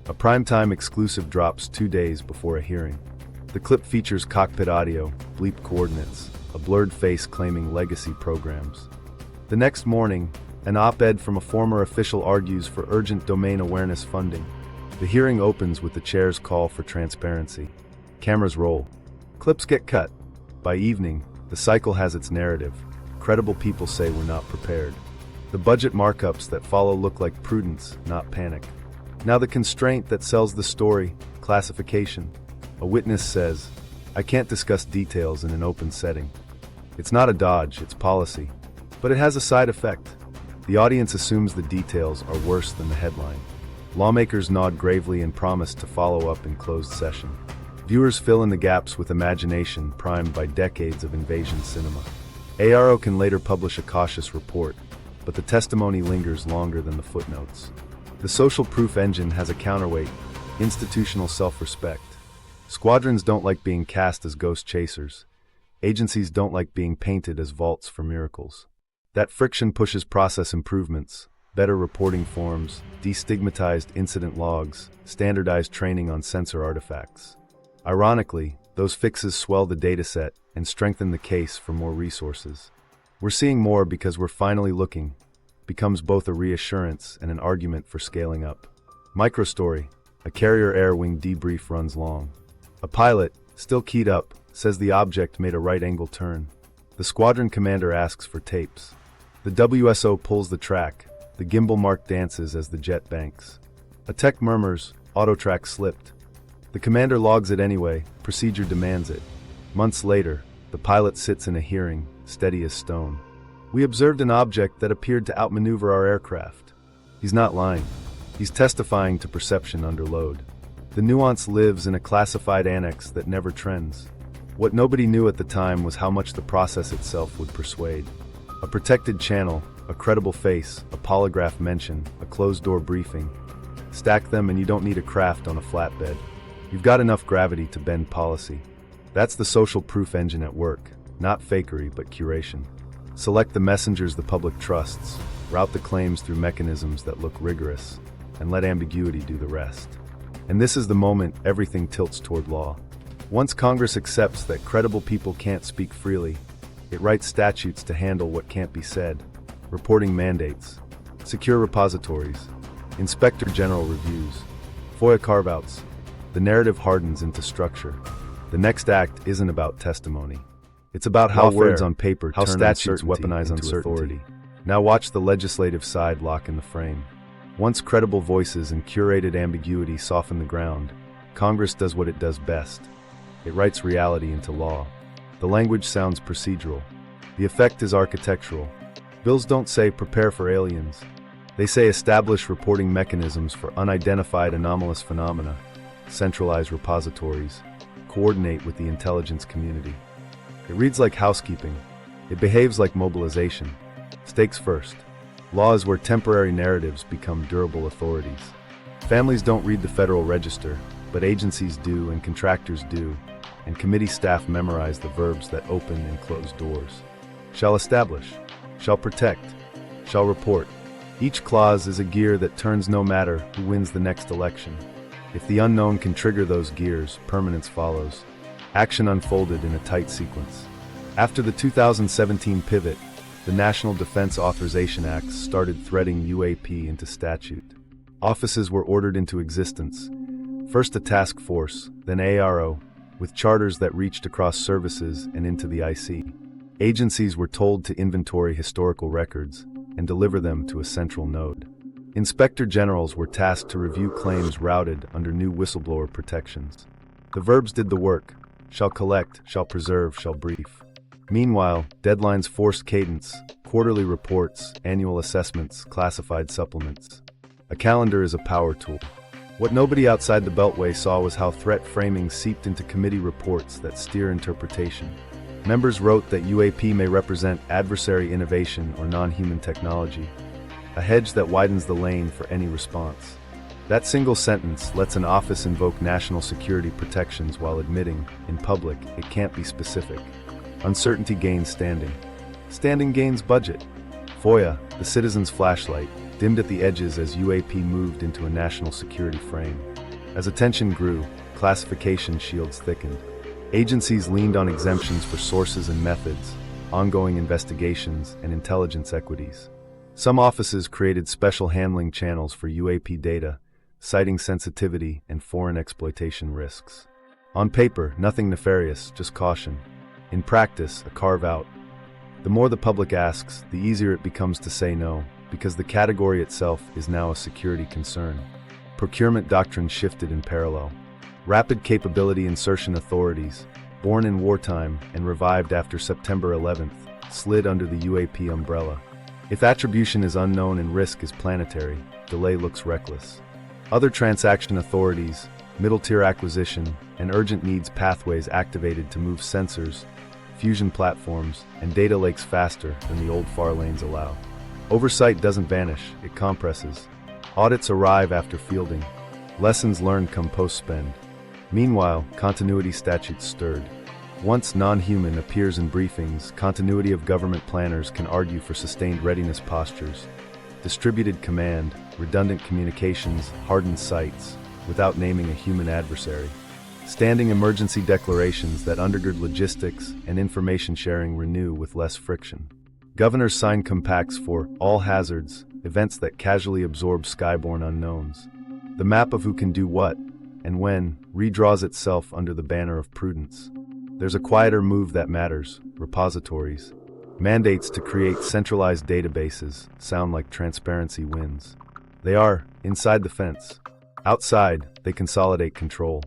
A primetime exclusive drops 2 days before a hearing. The clip features cockpit audio, bleeped coordinates, a blurred face claiming legacy programs. The next morning, an op-ed from a former official argues for urgent domain awareness funding. The hearing opens with the chair's call for transparency. Cameras roll. Clips get cut. By evening, the cycle has its narrative. Credible people say we're not prepared. The budget markups that follow look like prudence, not panic. Now the constraint that sells the story, classification. A witness says, I can't discuss details in an open setting. It's not a dodge, it's policy. But it has a side effect. The audience assumes the details are worse than the headline. Lawmakers nod gravely and promise to follow up in closed session. Viewers fill in the gaps with imagination primed by decades of invasion cinema. AARO can later publish a cautious report, but the testimony lingers longer than the footnotes. The social proof engine has a counterweight, institutional self-respect. Squadrons don't like being cast as ghost chasers. Agencies don't like being painted as vaults for miracles. That friction pushes process improvements, better reporting forms, destigmatized incident logs, standardized training on sensor artifacts. Ironically, those fixes swell the dataset and strengthen the case for more resources. We're seeing more because we're finally looking, becomes both a reassurance and an argument for scaling up. Microstory, a carrier air wing debrief runs long. A pilot, still keyed up, says the object made a right-angle turn. The squadron commander asks for tapes. The WSO pulls the track, the gimbal mark dances as the jet banks. A tech murmurs, autotrack slipped. The commander logs it anyway, procedure demands it. Months later, the pilot sits in a hearing, steady as stone. We observed an object that appeared to outmaneuver our aircraft. He's not lying. He's testifying to perception under load. The nuance lives in a classified annex that never trends. What nobody knew at the time was how much the process itself would persuade. A protected channel, a credible face, a polygraph mention, a closed-door briefing. Stack them and you don't need a craft on a flatbed. You've got enough gravity to bend policy. That's the social proof engine at work. Not fakery, but curation. Select the messengers the public trusts, route the claims through mechanisms that look rigorous, and let ambiguity do the rest. And this is the moment everything tilts toward law. Once Congress accepts that credible people can't speak freely, it writes statutes to handle what can't be said, reporting mandates, secure repositories, inspector general reviews, FOIA carve-outs. The narrative hardens into structure. The next act isn't about testimony. It's about how words on paper turn statutes weaponize uncertainty. Now watch the legislative side lock in the frame. Once credible voices and curated ambiguity soften the ground, Congress does what it does best. It writes reality into law. The language sounds procedural. The effect is architectural. Bills don't say prepare for aliens. They say establish reporting mechanisms for unidentified anomalous phenomena, centralize repositories, coordinate with the intelligence community. It reads like housekeeping. It behaves like mobilization. Stakes first. Law is where temporary narratives become durable authorities. Families don't read the Federal Register, but agencies do and contractors do, and committee staff memorize the verbs that open and close doors. Shall establish, shall protect, shall report. Each clause is a gear that turns no matter who wins the next election. If the unknown can trigger those gears, permanence follows. Action unfolded in a tight sequence. After the 2017 pivot, the National Defense Authorization Act started threading UAP into statute. Offices were ordered into existence. First a task force, then AARO, with charters that reached across services and into the IC. Agencies were told to inventory historical records and deliver them to a central node. Inspector generals were tasked to review claims routed under new whistleblower protections. The verbs did the work: shall collect, shall preserve, shall brief. Meanwhile, deadlines forced cadence, quarterly reports, annual assessments, classified supplements. A calendar is a power tool. What nobody outside the Beltway saw was how threat framing seeped into committee reports that steer interpretation. Members wrote that UAP may represent adversary innovation or non-human technology, a hedge that widens the lane for any response. That single sentence lets an office invoke national security protections while admitting, in public, it can't be specific. Uncertainty gains standing. Standing gains budget. FOIA, the citizen's flashlight, dimmed at the edges as UAP moved into a national security frame. As attention grew, classification shields thickened. Agencies leaned on exemptions for sources and methods, ongoing investigations, and intelligence equities. Some offices created special handling channels for UAP data, citing sensitivity and foreign exploitation risks. On paper, nothing nefarious, just caution. In practice, a carve-out. The more the public asks, the easier it becomes to say no, because the category itself is now a security concern. Procurement doctrine shifted in parallel. Rapid capability insertion authorities, born in wartime and revived after September 11th, slid under the UAP umbrella. If attribution is unknown and risk is planetary, delay looks reckless. Other transaction authorities, middle-tier acquisition, and urgent needs pathways activated to move sensors, fusion platforms, and data lakes faster than the old FAR lanes allow. Oversight doesn't vanish, it compresses. Audits arrive after fielding. Lessons learned come post-spend. Meanwhile, continuity statutes stirred. Once non-human appears in briefings, continuity of government planners can argue for sustained readiness postures. Distributed command, redundant communications, hardened sites, without naming a human adversary. Standing emergency declarations that undergird logistics and information sharing renew with less friction. Governors sign compacts for all hazards, events that casually absorb skyborne unknowns. The map of who can do what, and when, redraws itself under the banner of prudence. There's a quieter move that matters: repositories. Mandates to create centralized databases sound like transparency wins. They are inside the fence. Outside, they consolidate control.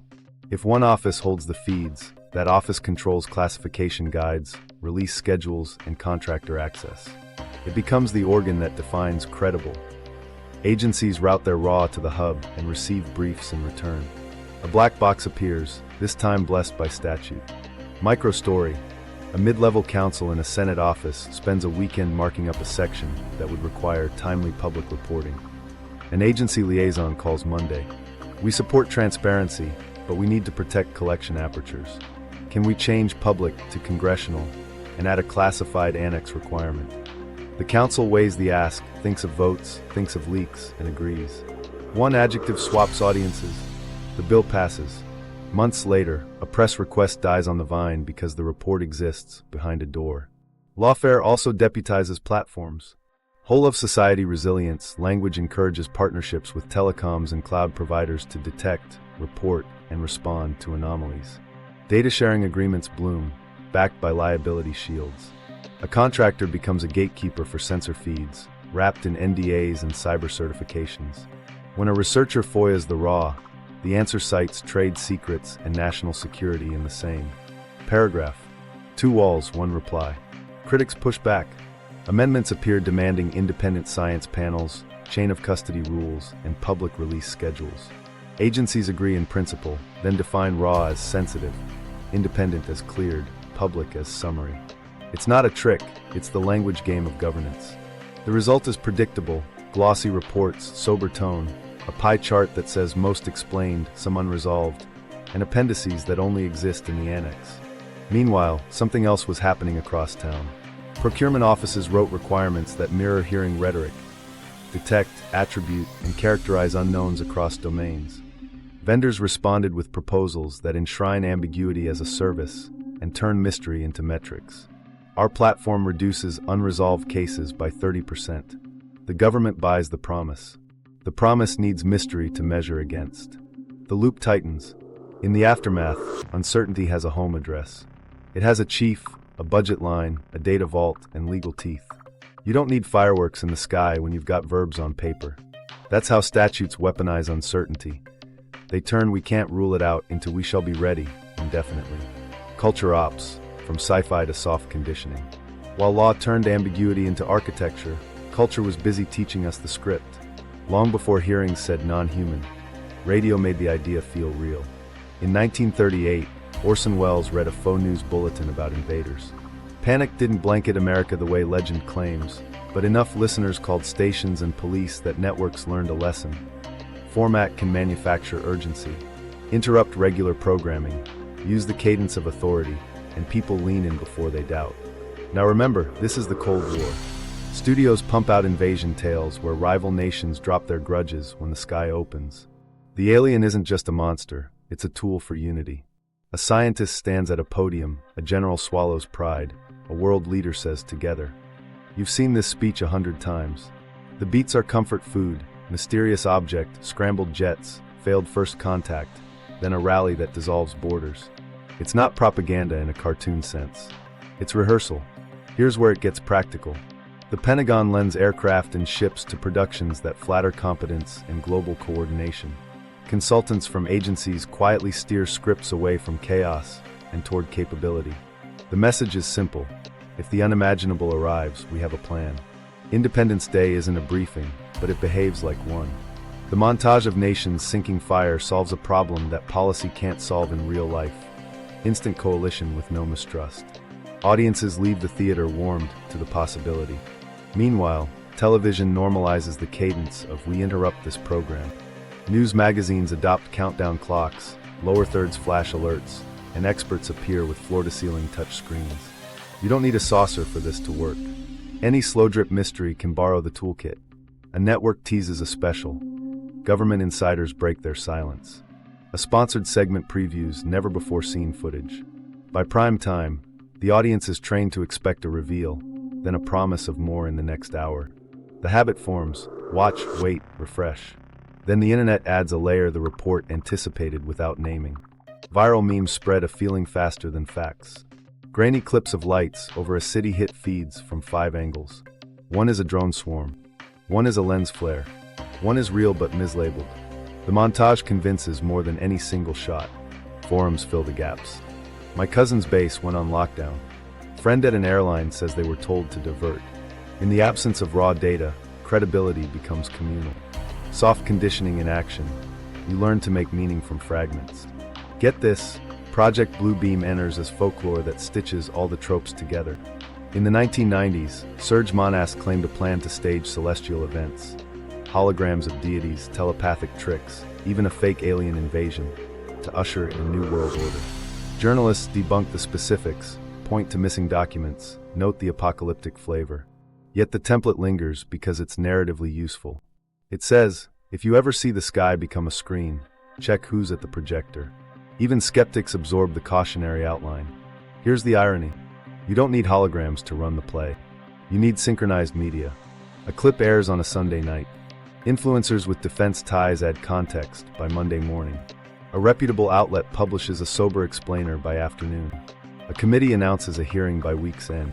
If one office holds the feeds, that office controls classification guides, release schedules, and contractor access. It becomes the organ that defines credible. Agencies route their raw to the hub and receive briefs in return. A black box appears, this time blessed by statute. Microstory. A mid-level counsel in a Senate office spends a weekend marking up a section that would require timely public reporting. An agency liaison calls Monday. We support transparency, but we need to protect collection apertures. Can we change public to congressional and add a classified annex requirement? The council weighs the ask, thinks of votes, thinks of leaks, and agrees. One adjective swaps audiences. The bill passes. Months later, a press request dies on the vine because the report exists behind a door. Lawfare also deputizes platforms. Whole of society resilience language encourages partnerships with telecoms and cloud providers to detect, report, and respond to anomalies. Data sharing agreements bloom, backed by liability shields. A contractor becomes a gatekeeper for sensor feeds, wrapped in NDAs and cyber certifications. When a researcher FOIAs the raw, the answer cites trade secrets and national security in the same paragraph. 2 walls, 1 reply. Critics push back. Amendments appear demanding independent science panels, chain of custody rules, and public release schedules. Agencies agree in principle, then define raw as sensitive, independent as cleared, public as summary. It's not a trick, it's the language game of governance. The result is predictable: glossy reports, sober tone, a pie chart that says most explained, some unresolved, and appendices that only exist in the annex. Meanwhile, something else was happening across town. Procurement offices wrote requirements that mirror hearing rhetoric, detect, attribute, and characterize unknowns across domains. Vendors responded with proposals that enshrine ambiguity as a service and turn mystery into metrics. Our platform reduces unresolved cases by 30%. The government buys the promise. The promise needs mystery to measure against. The loop tightens. In the aftermath, uncertainty has a home address. It has a chief, a budget line, a data vault, and legal teeth. You don't need fireworks in the sky when you've got verbs on paper. That's how statutes weaponize uncertainty. They turn "we can't rule it out" into "we shall be ready" indefinitely. Culture ops, from sci-fi to soft conditioning. While law turned ambiguity into architecture, culture was busy teaching us the script. Long before hearings said non-human, radio made the idea feel real. In 1938, Orson Welles read a faux news bulletin about invaders. Panic didn't blanket America the way legend claims, but enough listeners called stations and police that networks learned a lesson. Format can manufacture urgency. Interrupt regular programming. Use the cadence of authority, and people lean in before they doubt. Now remember, this is the Cold War. Studios pump out invasion tales where rival nations drop their grudges when the sky opens. The alien isn't just a monster, it's a tool for unity. A scientist stands at a podium, a general swallows pride, a world leader says together. You've seen this speech 100 times. The beats are comfort food, mysterious object, scrambled jets, failed first contact, then a rally that dissolves borders. It's not propaganda in a cartoon sense. It's rehearsal. Here's where it gets practical. The Pentagon lends aircraft and ships to productions that flatter competence and global coordination. Consultants from agencies quietly steer scripts away from chaos and toward capability. The message is simple. If the unimaginable arrives, we have a plan. Independence Day isn't a briefing, but it behaves like one. The montage of nations sinking fire solves a problem that policy can't solve in real life. Instant coalition with no mistrust. Audiences leave the theater warmed to the possibility. Meanwhile, television normalizes the cadence of "we interrupt this program." News magazines adopt countdown clocks, lower thirds flash alerts, and experts appear with floor-to-ceiling touch screens. You don't need a saucer for this to work. Any slow-drip mystery can borrow the toolkit. A network teases a special. Government insiders break their silence. A sponsored segment previews never-before-seen footage. By prime time, the audience is trained to expect a reveal, then a promise of more in the next hour. The habit forms: watch, wait, refresh. Then the internet adds a layer the report anticipated without naming. Viral memes spread a feeling faster than facts. Grainy clips of lights over a city hit feeds from 5 angles. One is a drone swarm. One is a lens flare. One is real but mislabeled. The montage convinces more than any single shot. Forums fill the gaps. My cousin's base went on lockdown. Friend at an airline says they were told to divert. In the absence of raw data, credibility becomes communal. Soft conditioning in action. You learn to make meaning from fragments. Get this, Project Bluebeam enters as folklore that stitches all the tropes together. In the 1990s, Serge Monas claimed a plan to stage celestial events. Holograms of deities, telepathic tricks, even a fake alien invasion, to usher in a new world order. Journalists debunk the specifics, point to missing documents, note the apocalyptic flavor. Yet the template lingers because it's narratively useful. It says, if you ever see the sky become a screen, check who's at the projector. Even skeptics absorb the cautionary outline. Here's the irony. You don't need holograms to run the play. You need synchronized media. A clip airs on a Sunday night. Influencers with defense ties add context by Monday morning. A reputable outlet publishes a sober explainer by afternoon. A committee announces a hearing by week's end.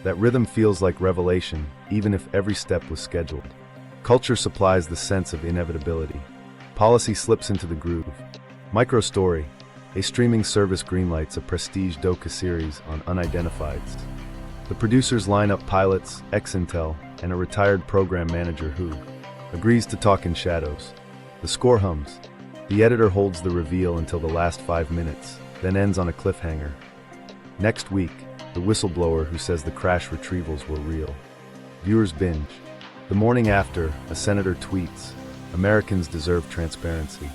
That rhythm feels like revelation, even if every step was scheduled. Culture supplies the sense of inevitability. Policy slips into the groove. Microstory, a streaming service greenlights a prestige docu series on unidentifieds. The producers line up pilots, ex-intel, and a retired program manager who agrees to talk in shadows. The score hums. The editor holds the reveal until the last 5 minutes, then ends on a cliffhanger. Next week, the whistleblower who says the crash retrievals were real. Viewers binge. The morning after, a senator tweets, Americans deserve transparency.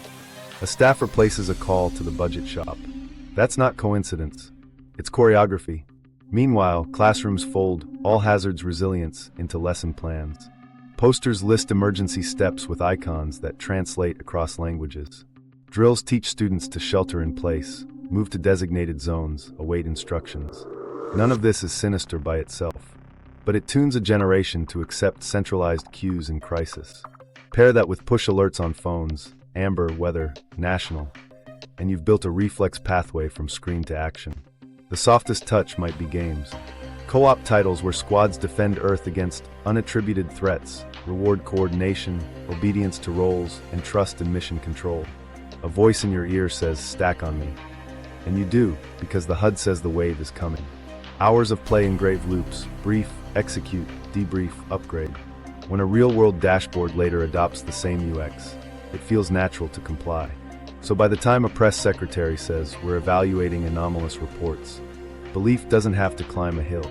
A staffer places a call to the budget shop. That's not coincidence. It's choreography. Meanwhile, classrooms fold all hazards resilience into lesson plans. Posters list emergency steps with icons that translate across languages. Drills teach students to shelter in place, move to designated zones, await instructions. None of this is sinister by itself, but it tunes a generation to accept centralized cues in crisis. Pair that with push alerts on phones, amber, weather, national, and you've built a reflex pathway from screen to action. The softest touch might be games. Co-op titles where squads defend Earth against unattributed threats, reward coordination, obedience to roles, and trust in mission control. A voice in your ear says, "Stack on me." And you do, because the HUD says the wave is coming. Hours of play engrave loops, brief, execute, debrief, upgrade. When a real-world dashboard later adopts the same UX, it feels natural to comply. So by the time a press secretary says, "We're evaluating anomalous reports," belief doesn't have to climb a hill.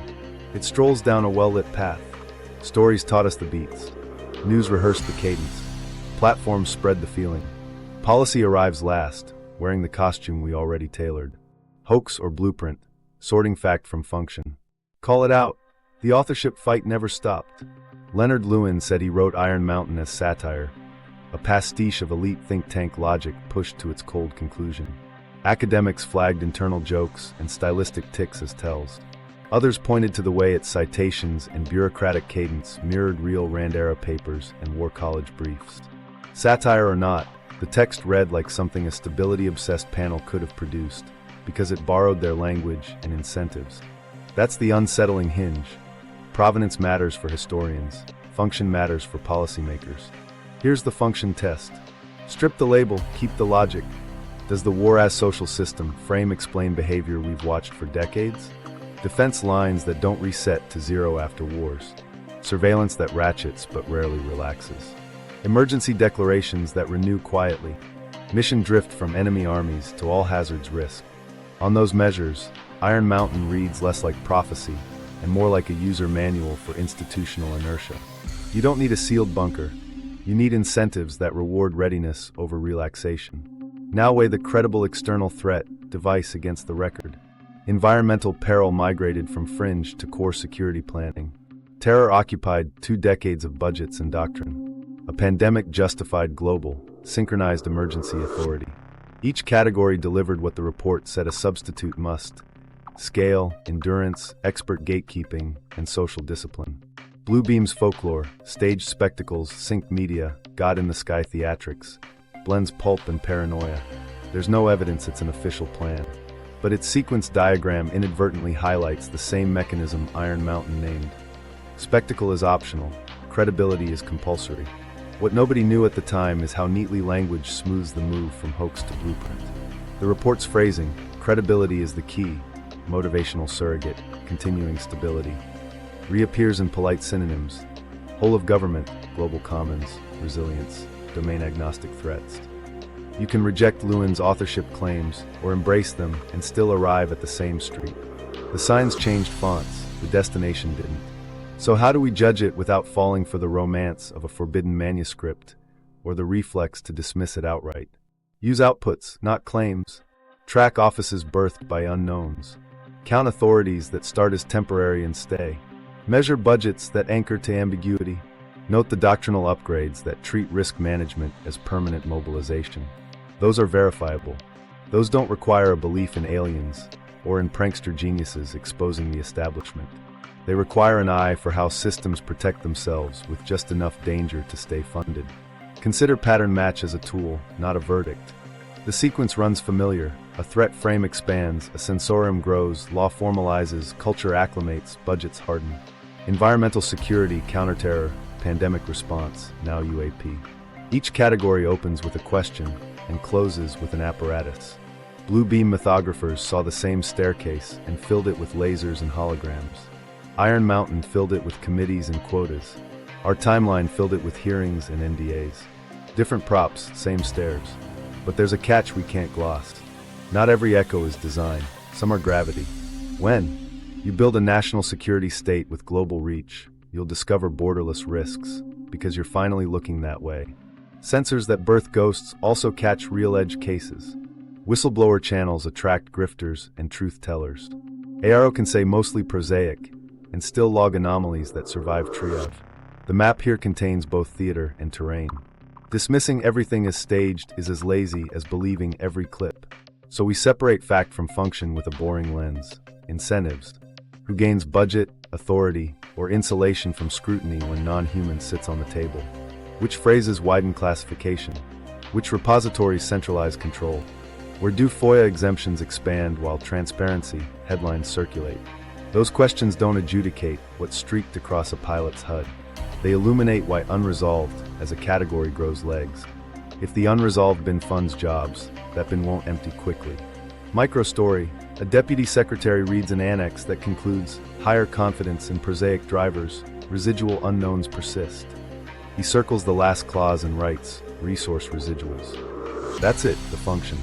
It strolls down a well-lit path. Stories taught us the beats. News rehearsed the cadence. Platforms spread the feeling. Policy arrives last, wearing the costume we already tailored. Hoax or blueprint, sorting fact from function. Call it out. The authorship fight never stopped. Leonard Lewin said he wrote Iron Mountain as satire, a pastiche of elite think tank logic pushed to its cold conclusion. Academics flagged internal jokes and stylistic tics as tells. Others pointed to the way its citations and bureaucratic cadence mirrored real Rand-era papers and war college briefs. Satire or not, the text read like something a stability-obsessed panel could have produced, because it borrowed their language and incentives. That's the unsettling hinge. Provenance matters for historians. Function matters for policymakers. Here's the function test. Strip the label, keep the logic. Does the war-as-social system frame explain behavior we've watched for decades? Defense lines that don't reset to zero after wars. Surveillance that ratchets but rarely relaxes. Emergency declarations that renew quietly. Mission drift from enemy armies to all hazards risk. On those measures, Iron Mountain reads less like prophecy and more like a user manual for institutional inertia. You don't need a sealed bunker. You need incentives that reward readiness over relaxation. Now weigh the credible external threat device against the record. Environmental peril migrated from fringe to core security planning. Terror occupied 2 decades of budgets and doctrine. A pandemic justified global, synchronized emergency authority. Each category delivered what the report said a substitute must: scale, endurance, expert gatekeeping, and social discipline. Bluebeam's folklore, staged spectacles, synced media, God-in-the-sky theatrics, blends pulp and paranoia. There's no evidence it's an official plan, but its sequence diagram inadvertently highlights the same mechanism Iron Mountain named. Spectacle is optional, credibility is compulsory. What nobody knew at the time is how neatly language smooths the move from hoax to blueprint. The report's phrasing, credibility is the key, motivational surrogate, continuing stability, reappears in polite synonyms: whole of government, global commons, resilience, domain-agnostic threats. You can reject Lewin's authorship claims or embrace them and still arrive at the same street. The signs changed fonts, the destination didn't. So how do we judge it without falling for the romance of a forbidden manuscript or the reflex to dismiss it outright? Use outputs, not claims. Track offices birthed by unknowns. Count authorities that start as temporary and stay. Measure budgets that anchor to ambiguity. Note the doctrinal upgrades that treat risk management as permanent mobilization. Those are verifiable. Those don't require a belief in aliens or in prankster geniuses exposing the establishment. They require an eye for how systems protect themselves with just enough danger to stay funded. Consider pattern match as a tool, not a verdict. The sequence runs familiar. A threat frame expands, a sensorium grows, law formalizes, culture acclimates, budgets harden. Environmental security, counterterror, pandemic response, now UAP. Each category opens with a question and closes with an apparatus. Blue beam mythographers saw the same staircase and filled it with lasers and holograms. Iron Mountain filled it with committees and quotas. Our timeline filled it with hearings and NDAs. Different props, same stairs. But there's a catch we can't gloss. Not every echo is design. Some are gravity. When you build a national security state with global reach, you'll discover borderless risks, because you're finally looking that way. Sensors that birth ghosts also catch real edge cases. Whistleblower channels attract grifters and truth tellers. AARO can say mostly prosaic, and still log anomalies that survive triage. The map here contains both theater and terrain. Dismissing everything as staged is as lazy as believing every clip. So we separate fact from function with a boring lens. Incentives. Who gains budget, authority, or insulation from scrutiny when non-human sits on the table? Which phrases widen classification? Which repositories centralize control? Where do FOIA exemptions expand while transparency headlines circulate? Those questions don't adjudicate what streaked across a pilot's HUD. They illuminate why unresolved as a category grows legs. If the unresolved bin funds jobs, that bin won't empty quickly. Micro-story. A deputy secretary reads an annex that concludes, higher confidence in prosaic drivers, residual unknowns persist. He circles the last clause and writes, resource residuals. That's it, the function.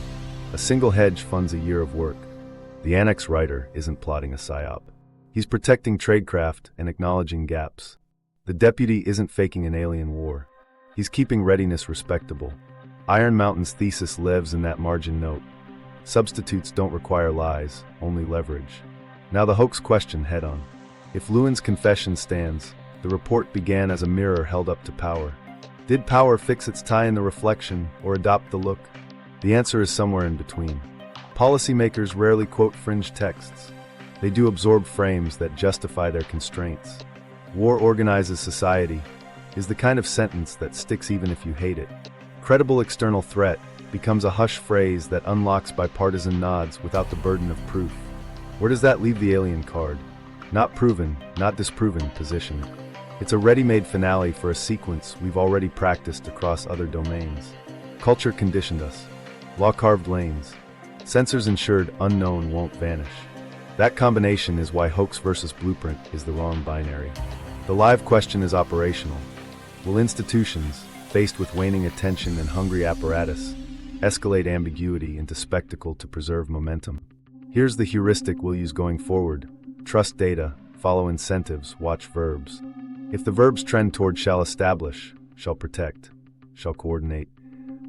A single hedge funds a year of work. The annex writer isn't plotting a Psy-Op. He's protecting tradecraft and acknowledging gaps. The deputy isn't faking an alien war. He's keeping readiness respectable. Iron Mountain's thesis lives in that margin note. Substitutes don't require lies, only leverage. Now the hoax question head-on. If Lewin's confession stands, the report began as a mirror held up to power. Did power fix its tie in the reflection or adopt the look? The answer is somewhere in between. Policymakers rarely quote fringe texts. They do absorb frames that justify their constraints. War organizes society is the kind of sentence that sticks even if you hate it. Credible external threat becomes a hush phrase that unlocks bipartisan nods without the burden of proof. Where does that leave the alien card? Not proven, not disproven position. It's a ready-made finale for a sequence we've already practiced across other domains. Culture conditioned us. Law carved lanes. Sensors ensured unknown won't vanish. That combination is why hoax versus blueprint is the wrong binary. The live question is operational. Will institutions, faced with waning attention and hungry apparatus, escalate ambiguity into spectacle to preserve momentum? Here's the heuristic we'll use going forward. Trust data, follow incentives, watch verbs. If the verbs trend toward shall establish, shall protect, shall coordinate,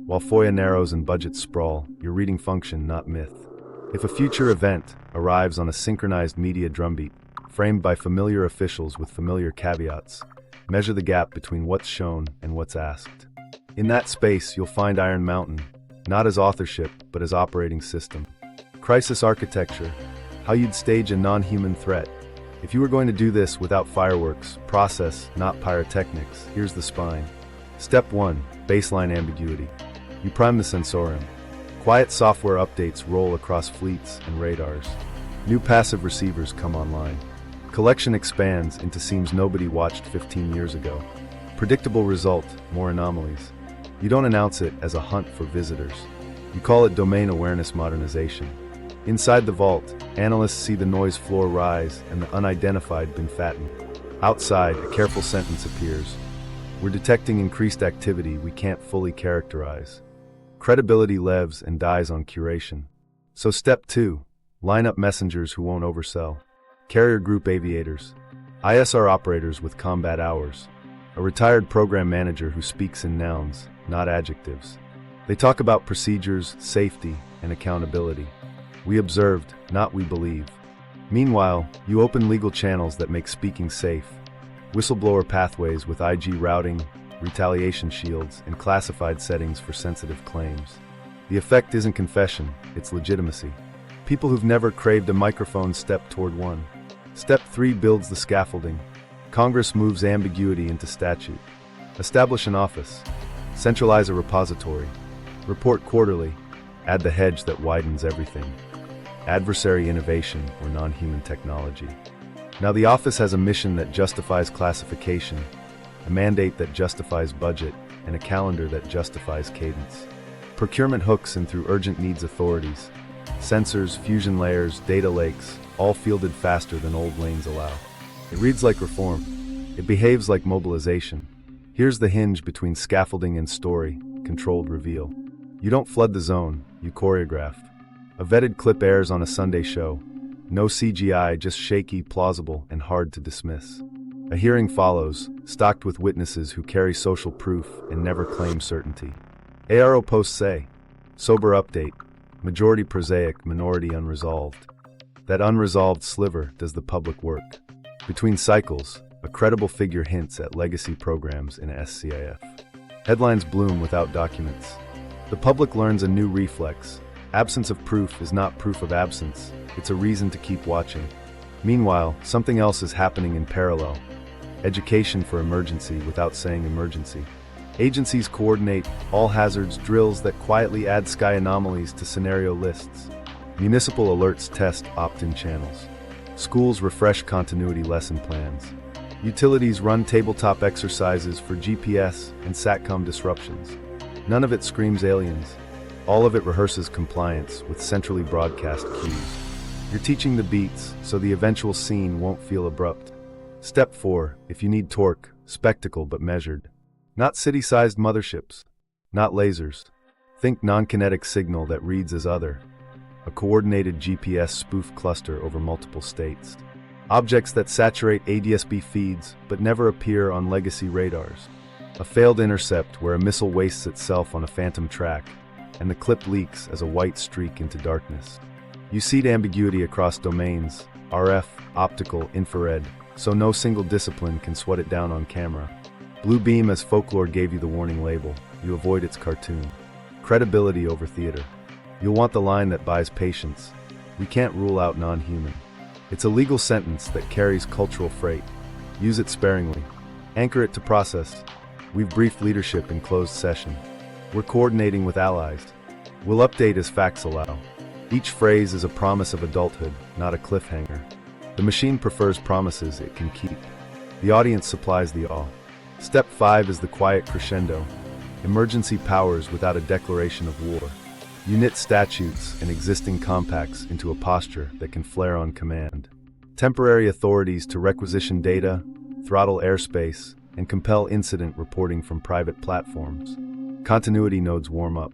while FOIA narrows and budgets sprawl, you're reading function, not myth. If a future event arrives on a synchronized media drumbeat, framed by familiar officials with familiar caveats, measure the gap between what's shown and what's asked. In that space, you'll find Iron Mountain, not as authorship, but as operating system. Crisis architecture, how you'd stage a non-human threat. If you were going to do this without fireworks, process, not pyrotechnics, here's the spine. Step 1, baseline ambiguity. You prime the sensorium. Quiet software updates roll across fleets and radars. New passive receivers come online. Collection expands into scenes nobody watched 15 years ago. Predictable result, more anomalies. You don't announce it as a hunt for visitors. You call it domain awareness modernization. Inside the vault, analysts see the noise floor rise and the unidentified bin fatten. Outside, a careful sentence appears. We're detecting increased activity we can't fully characterize. Credibility lives and dies on curation. So step 2, line up messengers who won't oversell. Carrier group aviators. ISR operators with combat hours. A retired program manager who speaks in nouns, not adjectives. They talk about procedures, safety, and accountability. We observed, not we believe. Meanwhile, you open legal channels that make speaking safe. Whistleblower pathways with IG routing, retaliation shields, and classified settings for sensitive claims. The effect isn't confession, it's legitimacy. People who've never craved a microphone step toward one. Step 3 builds the scaffolding. Congress moves ambiguity into statute. Establish an office. Centralize a repository. Report quarterly. Add the hedge that widens everything. Adversary innovation or non-human technology. Now the office has a mission that justifies classification, a mandate that justifies budget, and a calendar that justifies cadence. Procurement hooks in through urgent needs authorities. Sensors, fusion layers, data lakes, all fielded faster than old lanes allow. It reads like reform. It behaves like mobilization. Here's the hinge between scaffolding and story, controlled reveal. You don't flood the zone, you choreograph. A vetted clip airs on a Sunday show. No CGI, just shaky, plausible, and hard to dismiss. A hearing follows, stocked with witnesses who carry social proof and never claim certainty. AARO posts say, sober update, majority prosaic, minority unresolved. That unresolved sliver does the public work. Between cycles, a credible figure hints at legacy programs in SCIF. Headlines bloom without documents. The public learns a new reflex. Absence of proof is not proof of absence, it's a reason to keep watching. Meanwhile, something else is happening in parallel. Education for emergency without saying emergency. Agencies coordinate all hazards drills that quietly add sky anomalies to scenario lists. Municipal alerts test opt-in channels. Schools refresh continuity lesson plans. Utilities run tabletop exercises for GPS and SATCOM disruptions. None of it screams aliens. All of it rehearses compliance with centrally broadcast cues. You're teaching the beats so the eventual scene won't feel abrupt. Step 4. If you need torque, spectacle but measured. Not city-sized motherships. Not lasers. Think non-kinetic signal that reads as other. A coordinated GPS spoof cluster over multiple states. Objects that saturate ADS-B feeds but never appear on legacy radars. A failed intercept where a missile wastes itself on a phantom track, and the clip leaks as a white streak into darkness. You seed ambiguity across domains, RF, optical, infrared, so no single discipline can sweat it down on camera. Blue beam as folklore gave you the warning label, you avoid its cartoon. Credibility over theater. You'll want the line that buys patience. We can't rule out non-human. It's a legal sentence that carries cultural freight. Use it sparingly. Anchor it to process. We've briefed leadership in closed session. We're coordinating with allies. We'll update as facts allow. Each phrase is a promise of adulthood, not a cliffhanger. The machine prefers promises it can keep. The audience supplies the awe. Step 5 is the quiet crescendo. Emergency powers without a declaration of war. You knit statutes and existing compacts into a posture that can flare on command. Temporary authorities to requisition data, throttle airspace, and compel incident reporting from private platforms. Continuity nodes warm up.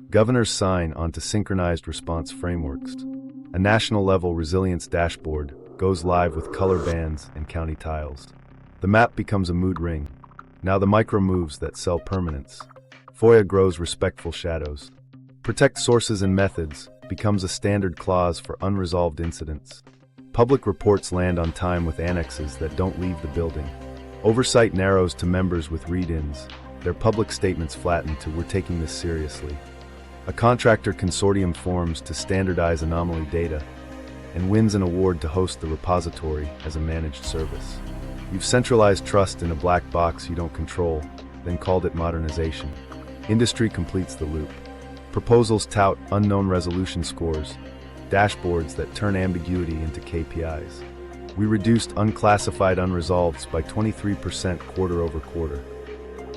Governors sign onto synchronized response frameworks. A national-level resilience dashboard goes live with color bands and county tiles. The map becomes a mood ring. Now the micro moves that sell permanence. FOIA grows respectful shadows. Protect sources and methods becomes a standard clause for unresolved incidents. Public reports land on time with annexes that don't leave the building. Oversight narrows to members with read-ins. Their public statements flatten to "we're taking this seriously." A contractor consortium forms to standardize anomaly data and wins an award to host the repository as a managed service. You've centralized trust in a black box you don't control, then called it modernization. Industry completes the loop. Proposals tout unknown resolution scores, dashboards that turn ambiguity into KPIs. We reduced unclassified unresolveds by 23% quarter over quarter.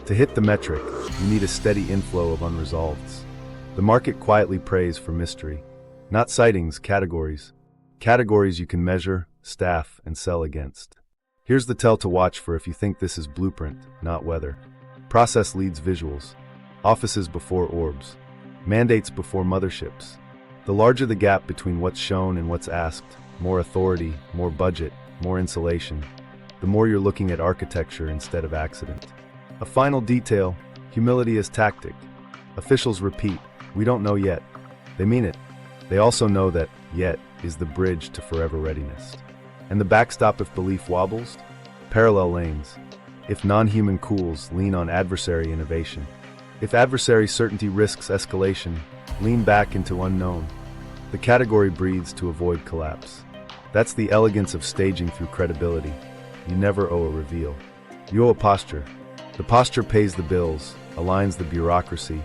To hit the metric, you need a steady inflow of unresolveds. The market quietly prays for mystery. Not sightings, categories. Categories you can measure, staff, and sell against. Here's the tell to watch for if you think this is blueprint, not weather. Process leads visuals. Offices before orbs. Mandates before motherships. The larger the gap between what's shown and what's asked, more authority, more budget, more insulation, the more you're looking at architecture instead of accident. A final detail, humility as tactic. Officials repeat, "We don't know yet." They mean it. They also know that "yet" is the bridge to forever readiness. And the backstop if belief wobbles? Parallel lanes. If non-human cools, lean on adversary innovation. If adversary certainty risks escalation, lean back into unknown. The category breathes to avoid collapse. That's the elegance of staging through credibility. You never owe a reveal. You owe a posture. The posture pays the bills, aligns the bureaucracy,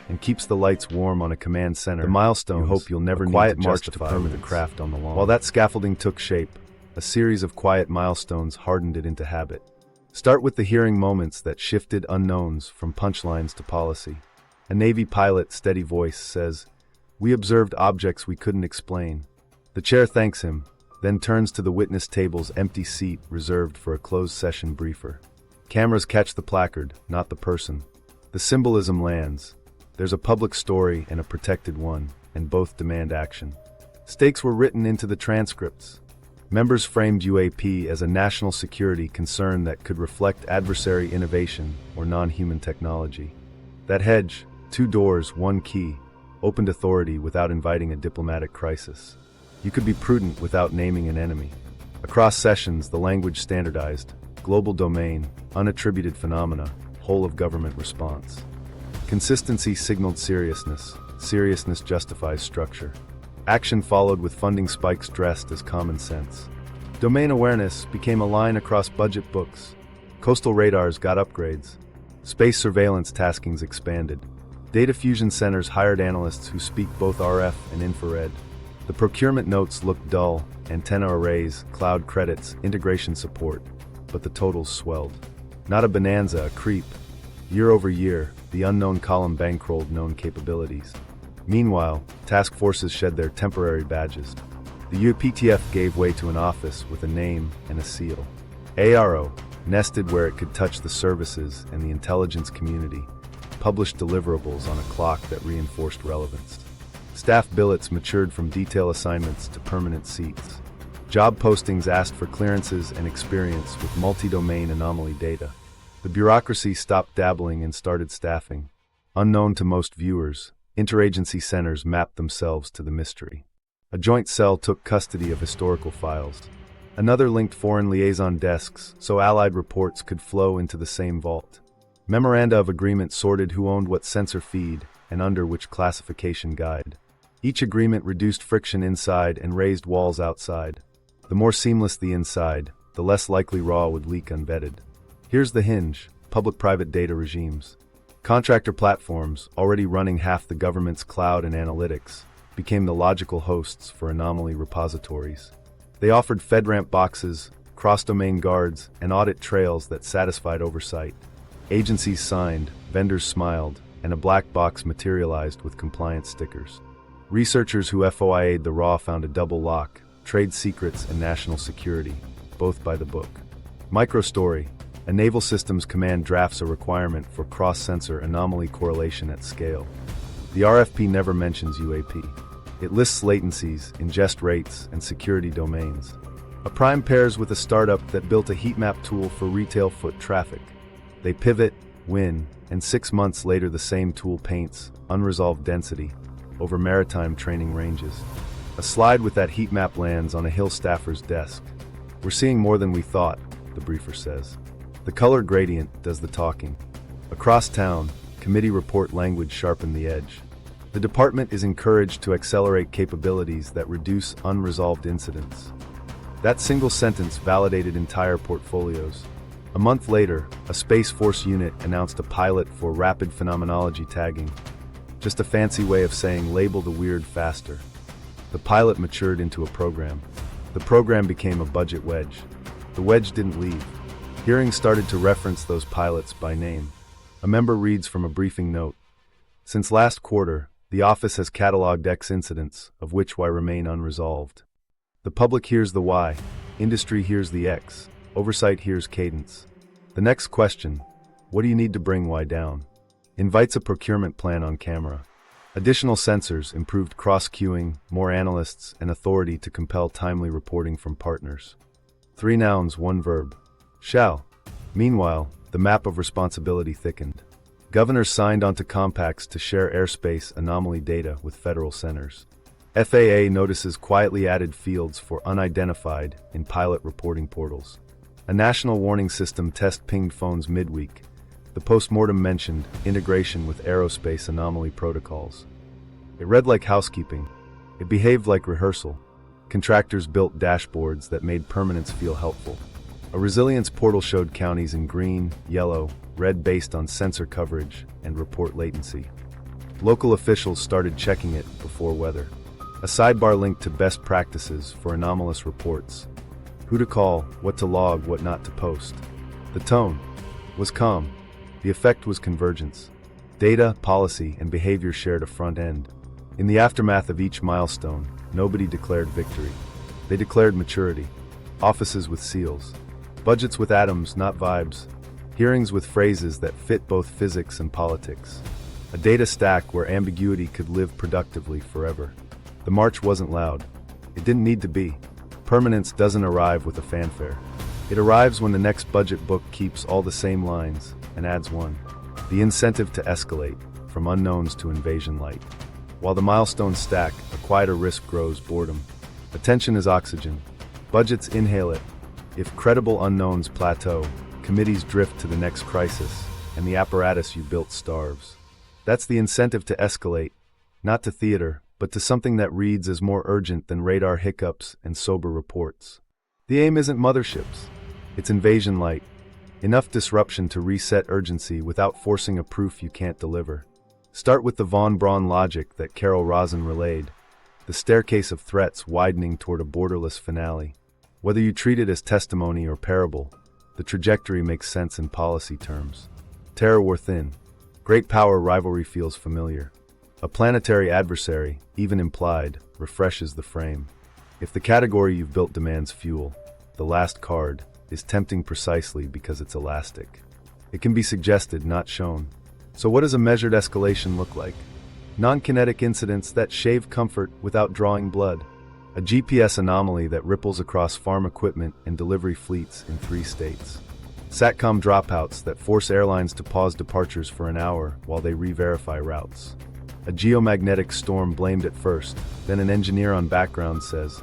and keeps the lights warm on a command center. The milestones, you hope you'll never need quiet to march to permanent the craft on the lawn. While that scaffolding took shape, a series of quiet milestones hardened it into habit. Start with the hearing moments that shifted unknowns from punchlines to policy. A Navy pilot's steady voice says, "We observed objects we couldn't explain." The chair thanks him, then turns to the witness table's empty seat reserved for a closed session briefer. Cameras catch the placard, not the person. The symbolism lands. There's a public story and a protected one, and both demand action. Stakes were written into the transcripts. Members framed UAP as a national security concern that could reflect adversary innovation or non-human technology. That hedge, 2 doors, 1 key, opened authority without inviting a diplomatic crisis. You could be prudent without naming an enemy. Across sessions, the language standardized, global domain, unattributed phenomena, whole-of-government response. Consistency signaled seriousness. Seriousness justifies structure. Action followed with funding spikes dressed as common sense. Domain awareness became a line across budget books. Coastal radars got upgrades. Space surveillance taskings expanded. Data fusion centers hired analysts who speak both RF and infrared. The procurement notes looked dull: antenna arrays, cloud credits, integration support. But the totals swelled. Not a bonanza, a creep. Year over year, the unknown column bankrolled known capabilities. Meanwhile, task forces shed their temporary badges. The UAPTF gave way to an office with a name and a seal. AARO, nested where it could touch the services and the intelligence community, published deliverables on a clock that reinforced relevance. Staff billets matured from detail assignments to permanent seats. Job postings asked for clearances and experience with multi-domain anomaly data. The bureaucracy stopped dabbling and started staffing. Unknown to most viewers, interagency centers mapped themselves to the mystery. A joint cell took custody of historical files. Another linked foreign liaison desks so allied reports could flow into the same vault. Memoranda of agreement sorted who owned what sensor feed and under which classification guide. Each agreement reduced friction inside and raised walls outside. The more seamless the inside, the less likely raw would leak unvetted. Here's the hinge: public-private data regimes. Contractor platforms, already running half the government's cloud and analytics, became the logical hosts for anomaly repositories. They offered FedRAMP boxes, cross-domain guards, and audit trails that satisfied oversight. Agencies signed, vendors smiled, and a black box materialized with compliance stickers. Researchers who FOIA'd the raw found a double lock: trade secrets and national security, both by the book. Microstory: a Naval Systems Command drafts a requirement for cross-sensor anomaly correlation at scale. The RFP never mentions UAP. It lists latencies, ingest rates, and security domains. A prime pairs with a startup that built a heat map tool for retail foot traffic. They pivot, win, and 6 months later the same tool paints unresolved density over maritime training ranges. A slide with that heat map lands on a Hill staffer's desk. "We're seeing more than we thought," the briefer says. The color gradient does the talking. Across town, committee report language sharpened the edge. The department is encouraged to accelerate capabilities that reduce unresolved incidents. That single sentence validated entire portfolios. A month later, a Space Force unit announced a pilot for rapid phenomenology tagging. Just a fancy way of saying label the weird faster. The pilot matured into a program. The program became a budget wedge. The wedge didn't leave. Hearings started to reference those pilots by name. A member reads from a briefing note: "Since last quarter, the office has cataloged X incidents, of which Y remain unresolved. The public hears the Y, industry hears the X, oversight hears cadence. The next question, what do you need to bring Y down?" invites a procurement plan on camera. Additional sensors, improved cross-queuing, more analysts, and authority to compel timely reporting from partners. 3 nouns, 1 verb. Shall. Meanwhile, the map of responsibility thickened. Governors signed onto compacts to share airspace anomaly data with federal centers. FAA notices quietly added fields for unidentified in pilot reporting portals. A national warning system test pinged phones midweek. The postmortem mentioned integration with aerospace anomaly protocols. It read like housekeeping. It behaved like rehearsal. Contractors built dashboards that made Permanence feel helpful. A resilience portal showed counties in green, yellow, red based on sensor coverage and report latency. Local officials started checking it before weather. A sidebar linked to best practices for anomalous reports. Who to call, what to log, what not to post. The tone was calm. The effect was convergence. Data, policy, and behavior shared a front end. In the aftermath of each milestone, nobody declared victory. They declared maturity. Offices with seals. Budgets with atoms, not vibes. Hearings with phrases that fit both physics and politics. A data stack where ambiguity could live productively forever. The march wasn't loud. It didn't need to be. Permanence doesn't arrive with a fanfare. It arrives when the next budget book keeps all the same lines and adds one. The incentive to escalate, from unknowns to invasion light. While the milestones stack, a quieter risk grows: boredom. Attention is oxygen. Budgets inhale it. If credible unknowns plateau, committees drift to the next crisis. and the apparatus you built starves. That's the incentive to escalate, not to theater, but to something that reads as more urgent than radar hiccups and sober reports. The aim isn't motherships. It's invasion light. Enough disruption to reset urgency without forcing a proof you can't deliver. Start with the von Braun logic that Carol Rosin relayed, the staircase of threats widening toward a borderless finale. Whether you treat it as testimony or parable, the trajectory makes sense in policy terms. Terror wore thin. Great power rivalry feels familiar. A planetary adversary, even implied, refreshes the frame. If the category you've built demands fuel, the last card is tempting precisely because it's elastic. It can be suggested, not shown. So what does a measured escalation look like? Non-kinetic incidents that shave comfort without drawing blood. A GPS anomaly that ripples across farm equipment and delivery fleets in 3 states. SATCOM dropouts that force airlines to pause departures for an hour while they re-verify routes. A geomagnetic storm blamed at first, then an engineer on background says,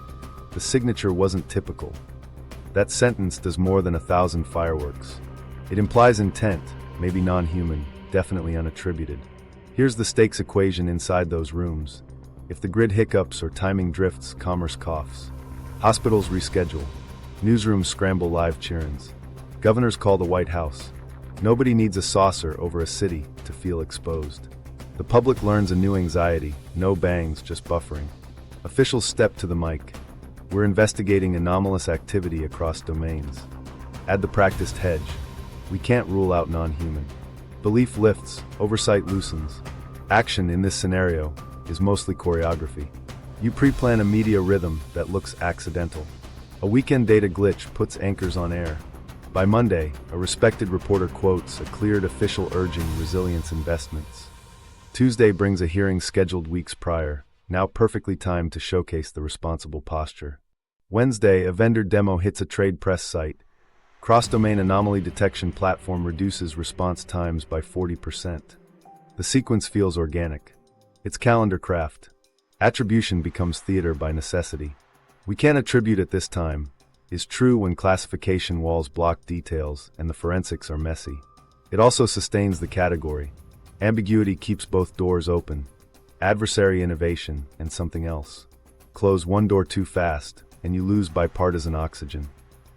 the signature wasn't typical. That sentence does more than 1,000 fireworks. It implies intent, maybe non-human, definitely unattributed. Here's the stakes equation inside those rooms. If the grid hiccups or timing drifts, commerce coughs. Hospitals reschedule. Newsrooms scramble live cheer-ins. Governors call the White House. Nobody needs a saucer over a city to feel exposed. The public learns a new anxiety, no bangs, just buffering. Officials step to the mic. We're investigating anomalous activity across domains. Add the practiced hedge. We can't rule out non-human. Belief lifts, oversight loosens. Action in this scenario is mostly choreography. You pre-plan a media rhythm that looks accidental. A weekend data glitch puts anchors on air. By Monday, a respected reporter quotes a cleared official urging resilience investments. Tuesday brings a hearing scheduled weeks prior, now perfectly timed to showcase the responsible posture. Wednesday, a vendor demo hits a trade press site. Cross-domain anomaly detection platform reduces response times by 40%. The sequence feels organic. It's calendar craft. Attribution becomes theater by necessity. We can't attribute at this time is true when classification walls block details and the forensics are messy. It also sustains the category. Ambiguity keeps both doors open. Adversary innovation and something else. Close one door too fast, and you lose bipartisan oxygen.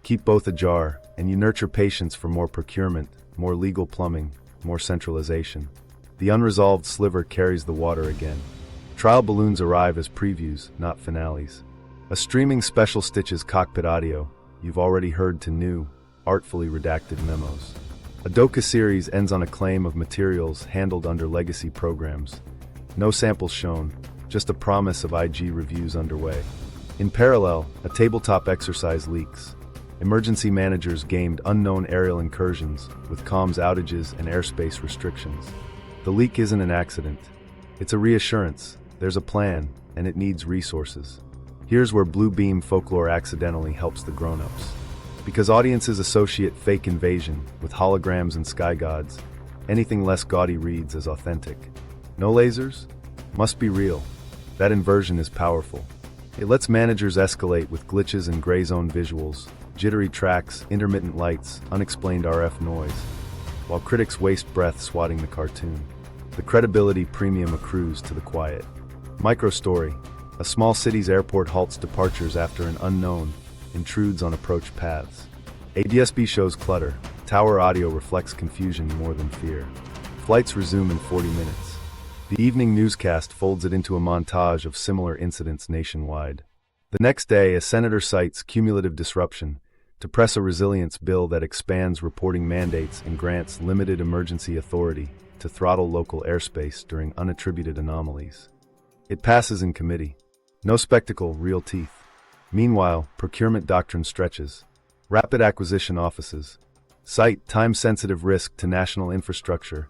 Keep both ajar, and you nurture patience for more procurement, more legal plumbing, more centralization. The unresolved sliver carries the water again. Trial balloons arrive as previews, not finales. A streaming special stitches cockpit audio you've already heard to new, artfully redacted memos. A DOCA series ends on a claim of materials handled under legacy programs. No samples shown, just a promise of IG reviews underway. In parallel, a tabletop exercise leaks. Emergency managers gamed unknown aerial incursions with comms outages and airspace restrictions. The leak isn't an accident. It's a reassurance. There's a plan, and it needs resources. Here's where Blue Beam folklore accidentally helps the grown-ups. Because audiences associate fake invasion with holograms and sky gods, anything less gaudy reads as authentic. No lasers? Must be real. That inversion is powerful. It lets managers escalate with glitches and gray zone visuals, jittery tracks, intermittent lights, unexplained RF noise, while critics waste breath swatting the cartoon. The credibility premium accrues to the quiet. Micro-story. A small city's airport halts departures after an unknown intrudes on approach paths. ADSB shows clutter. Tower audio reflects confusion more than fear. Flights resume in 40 minutes. The evening newscast folds it into a montage of similar incidents nationwide. The next day, a senator cites cumulative disruption to press a resilience bill that expands reporting mandates and grants limited emergency authority to throttle local airspace during unattributed anomalies. It passes in committee. No spectacle, real teeth. Meanwhile, procurement doctrine stretches. Rapid acquisition offices cite time-sensitive risk to national infrastructure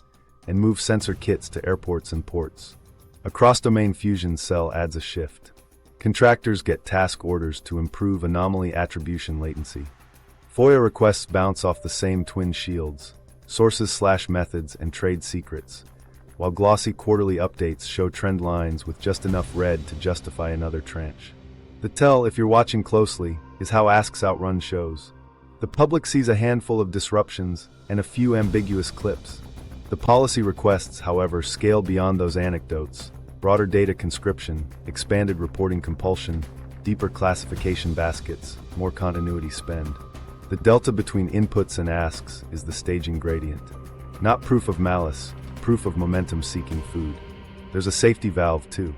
and move sensor kits to airports and ports. A cross-domain fusion cell adds a shift. Contractors get task orders to improve anomaly attribution latency. FOIA requests bounce off the same twin shields, sources/methods and trade secrets, while glossy quarterly updates show trend lines with just enough red to justify another tranche. The tell, if you're watching closely, is how asks outrun shows. The public sees a handful of disruptions and a few ambiguous clips. The policy requests, however, scale beyond those anecdotes: broader data conscription, expanded reporting compulsion, deeper classification baskets, more continuity spend. The delta between inputs and asks is the staging gradient. Not proof of malice, proof of momentum seeking food. There's a safety valve too.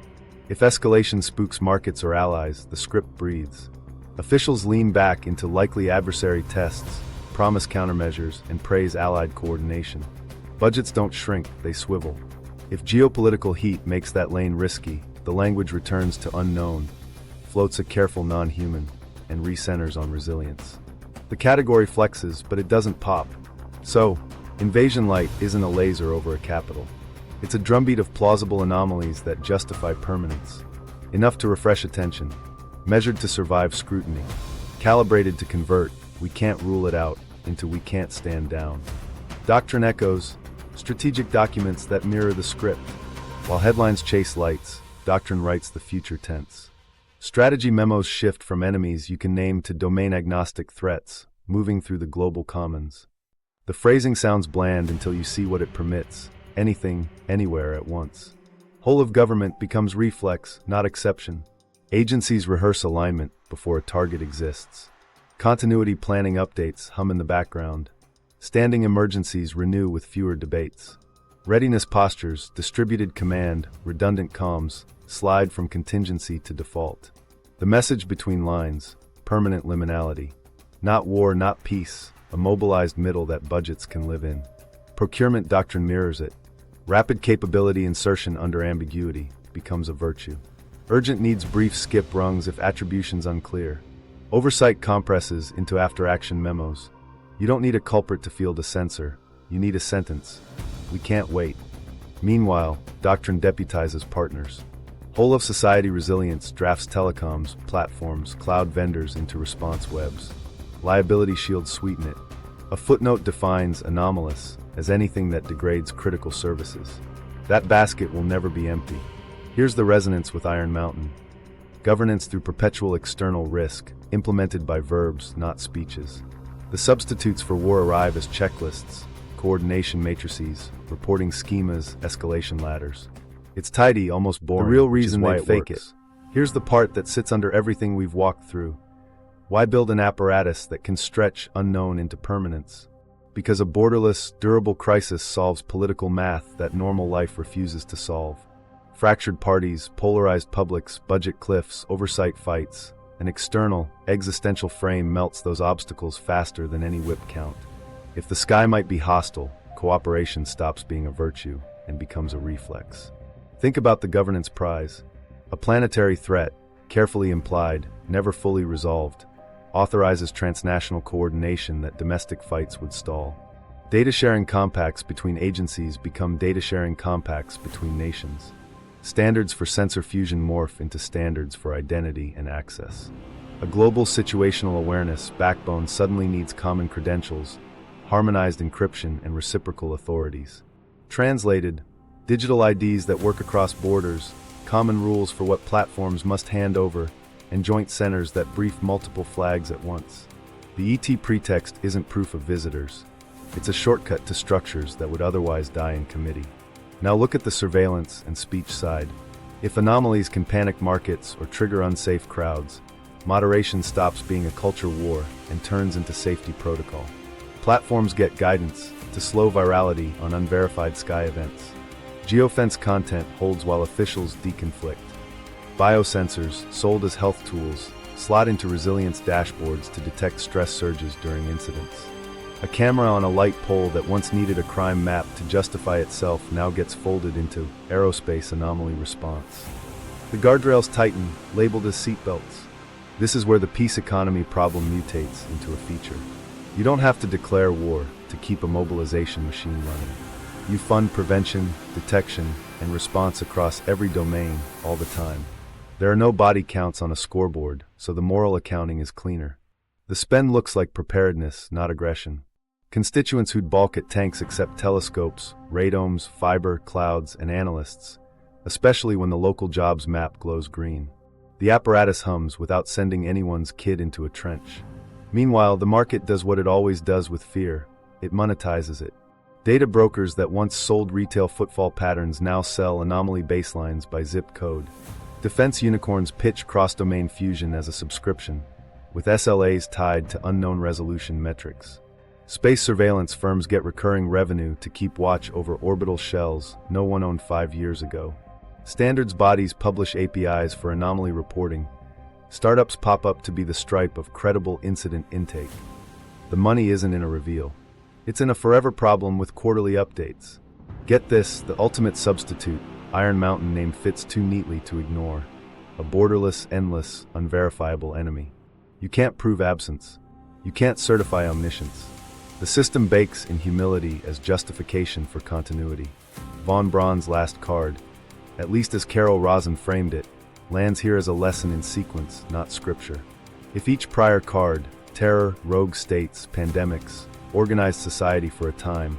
If escalation spooks markets or allies, the script breathes. Officials lean back into likely adversary tests, promise countermeasures, and praise allied coordination. Budgets don't shrink, they swivel. If geopolitical heat makes that lane risky, the language returns to unknown, floats a careful non-human, and recenters on resilience. The category flexes, but it doesn't pop. So, invasion light isn't a laser over a capital. It's a drumbeat of plausible anomalies that justify permanence. Enough to refresh attention, measured to survive scrutiny, calibrated to convert "we can't rule it out" into "we can't stand down." Doctrine echoes, strategic documents that mirror the script. While headlines chase lights, doctrine writes the future tense. Strategy memos shift from enemies you can name to domain-agnostic threats, moving through the global commons. The phrasing sounds bland until you see what it permits: anything, anywhere at once. Whole of government becomes reflex, not exception. Agencies rehearse alignment before a target exists. Continuity planning updates hum in the background. Standing emergencies renew with fewer debates. Readiness postures, distributed command, redundant comms, slide from contingency to default. The message between lines: permanent liminality. Not war, not peace, a mobilized middle that budgets can live in. Procurement doctrine mirrors it. Rapid capability insertion under ambiguity becomes a virtue. Urgent needs brief skip rungs if attribution's unclear. Oversight compresses into after-action memos. You don't need a culprit to field a censor. You need a sentence: "We can't wait." Meanwhile, doctrine deputizes partners. Whole of society resilience drafts telecoms, platforms, cloud vendors into response webs. Liability shields sweeten it. A footnote defines anomalous as anything that degrades critical services. That basket will never be empty. Here's the resonance with Iron Mountain. Governance through perpetual external risk, implemented by verbs, not speeches. The substitutes for war arrive as checklists, coordination matrices, reporting schemas, escalation ladders. It's tidy, almost boring. The real reason they fake it. Here's the part that sits under everything we've walked through. Why build an apparatus that can stretch unknown into permanence? Because a borderless, durable crisis solves political math that normal life refuses to solve. Fractured parties, polarized publics, budget cliffs, oversight fights. An external, existential frame melts those obstacles faster than any whip count. If the sky might be hostile, cooperation stops being a virtue and becomes a reflex. Think about the governance prize. A planetary threat, carefully implied, never fully resolved, authorizes transnational coordination that domestic fights would stall. Data-sharing compacts between agencies become data-sharing compacts between nations. Standards for sensor fusion morph into standards for identity and access. A global situational awareness backbone suddenly needs common credentials, harmonized encryption, and reciprocal authorities. Translated, digital IDs that work across borders, common rules for what platforms must hand over, and joint centers that brief multiple flags at once. The ET pretext isn't proof of visitors. It's a shortcut to structures that would otherwise die in committee. Now look at the surveillance and speech side. If anomalies can panic markets or trigger unsafe crowds, moderation stops being a culture war and turns into safety protocol. Platforms get guidance to slow virality on unverified sky events. Geofence content holds while officials deconflict. Biosensors, sold as health tools, slot into resilience dashboards to detect stress surges during incidents. A camera on a light pole that once needed a crime map to justify itself now gets folded into aerospace anomaly response. The guardrails tighten, labeled as seatbelts. This is where the peace economy problem mutates into a feature. You don't have to declare war to keep a mobilization machine running. You fund prevention, detection, and response across every domain, all the time. There are no body counts on a scoreboard, so the moral accounting is cleaner. The spend looks like preparedness, not aggression. Constituents who'd balk at tanks accept telescopes, radomes, fiber, clouds, and analysts, especially when the local jobs map glows green. The apparatus hums without sending anyone's kid into a trench. Meanwhile, the market does what it always does with fear. It monetizes it. Data brokers that once sold retail footfall patterns now sell anomaly baselines by zip code. Defense unicorns pitch cross-domain fusion as a subscription, with SLAs tied to unknown resolution metrics. Space surveillance firms get recurring revenue to keep watch over orbital shells no one owned 5 years ago. Standards bodies publish APIs for anomaly reporting. Startups pop up to be the Stripe of credible incident intake. The money isn't in a reveal. It's in a forever problem with quarterly updates. Get this, the ultimate substitute, Iron Mountain name fits too neatly to ignore. A borderless, endless, unverifiable enemy. You can't prove absence. You can't certify omniscience. The system bakes in humility as justification for continuity. Von Braun's last card, at least as Carol Rosen framed it, lands here as a lesson in sequence, not scripture. If each prior card, terror, rogue states, pandemics, organized society for a time,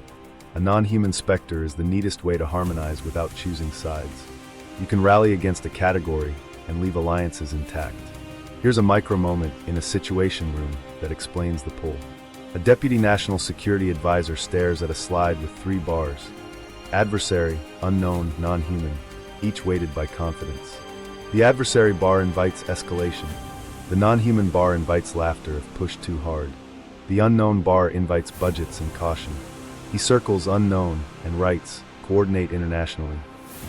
a non-human specter is the neatest way to harmonize without choosing sides. You can rally against a category and leave alliances intact. Here's a micro moment in a situation room that explains the pull. A deputy national security advisor stares at a slide with 3 bars. Adversary, unknown, non-human, each weighted by confidence. The adversary bar invites escalation. The non-human bar invites laughter if pushed too hard. The unknown bar invites budgets and caution. He circles unknown and writes, coordinate internationally.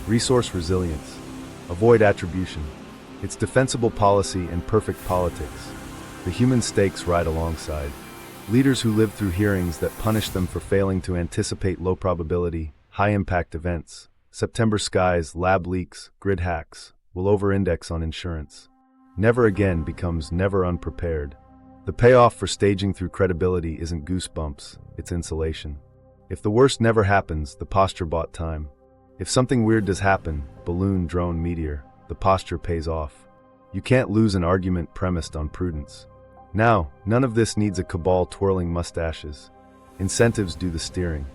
Resource resilience. Avoid attribution. It's defensible policy and perfect politics. The human stakes ride alongside. Leaders who live through hearings that punish them for failing to anticipate low-probability, high-impact events, September skies, lab leaks, grid hacks, will over-index on insurance. Never again becomes never unprepared. The payoff for staging through credibility isn't goosebumps, it's insulation. If the worst never happens, the posture bought time. If something weird does happen, balloon, drone, meteor, the posture pays off. You can't lose an argument premised on prudence. Now, none of this needs a cabal twirling mustaches. Incentives do the steering.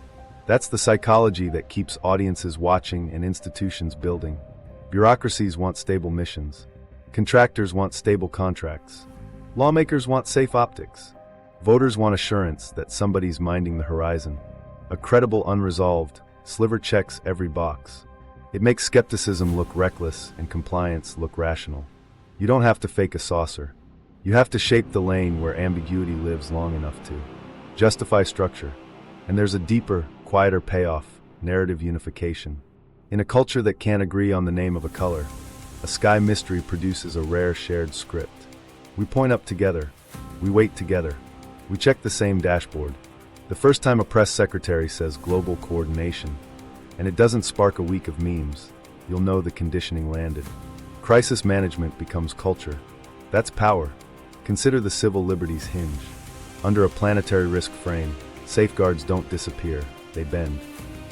That's the psychology that keeps audiences watching and institutions building. Bureaucracies want stable missions. Contractors want stable contracts. Lawmakers want safe optics. Voters want assurance that somebody's minding the horizon. A credible unresolved sliver checks every box. It makes skepticism look reckless and compliance look rational. You don't have to fake a saucer. You have to shape the lane where ambiguity lives long enough to justify structure. And there's a deeper, quieter payoff, narrative unification. In a culture that can't agree on the name of a color, a sky mystery produces a rare shared script. We point up together. We wait together. We check the same dashboard. The first time a press secretary says global coordination, and it doesn't spark a week of memes, you'll know the conditioning landed. Crisis management becomes culture. That's power. Consider the civil liberties hinge. Under a planetary risk frame, safeguards don't disappear, they bend.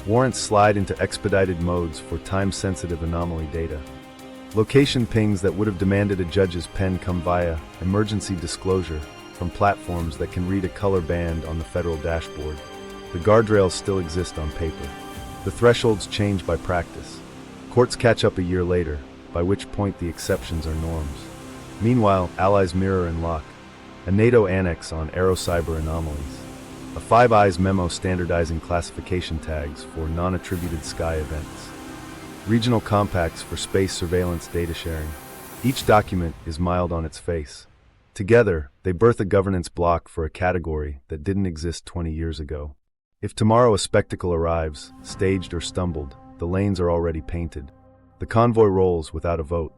Warrants slide into expedited modes for time-sensitive anomaly data. Location pings that would have demanded a judge's pen come via emergency disclosure from platforms that can read a color band on the federal dashboard. The guardrails still exist on paper. The thresholds change by practice. Courts catch up a year later, by which point the exceptions are norms. Meanwhile, allies mirror and lock. A NATO annex on AARO cyber anomalies. A Five Eyes memo standardizing classification tags for non-attributed sky events. Regional compacts for space surveillance data sharing. Each document is mild on its face. Together, they birth a governance block for a category that didn't exist 20 years ago. If tomorrow a spectacle arrives, staged or stumbled, the lanes are already painted. The convoy rolls without a vote.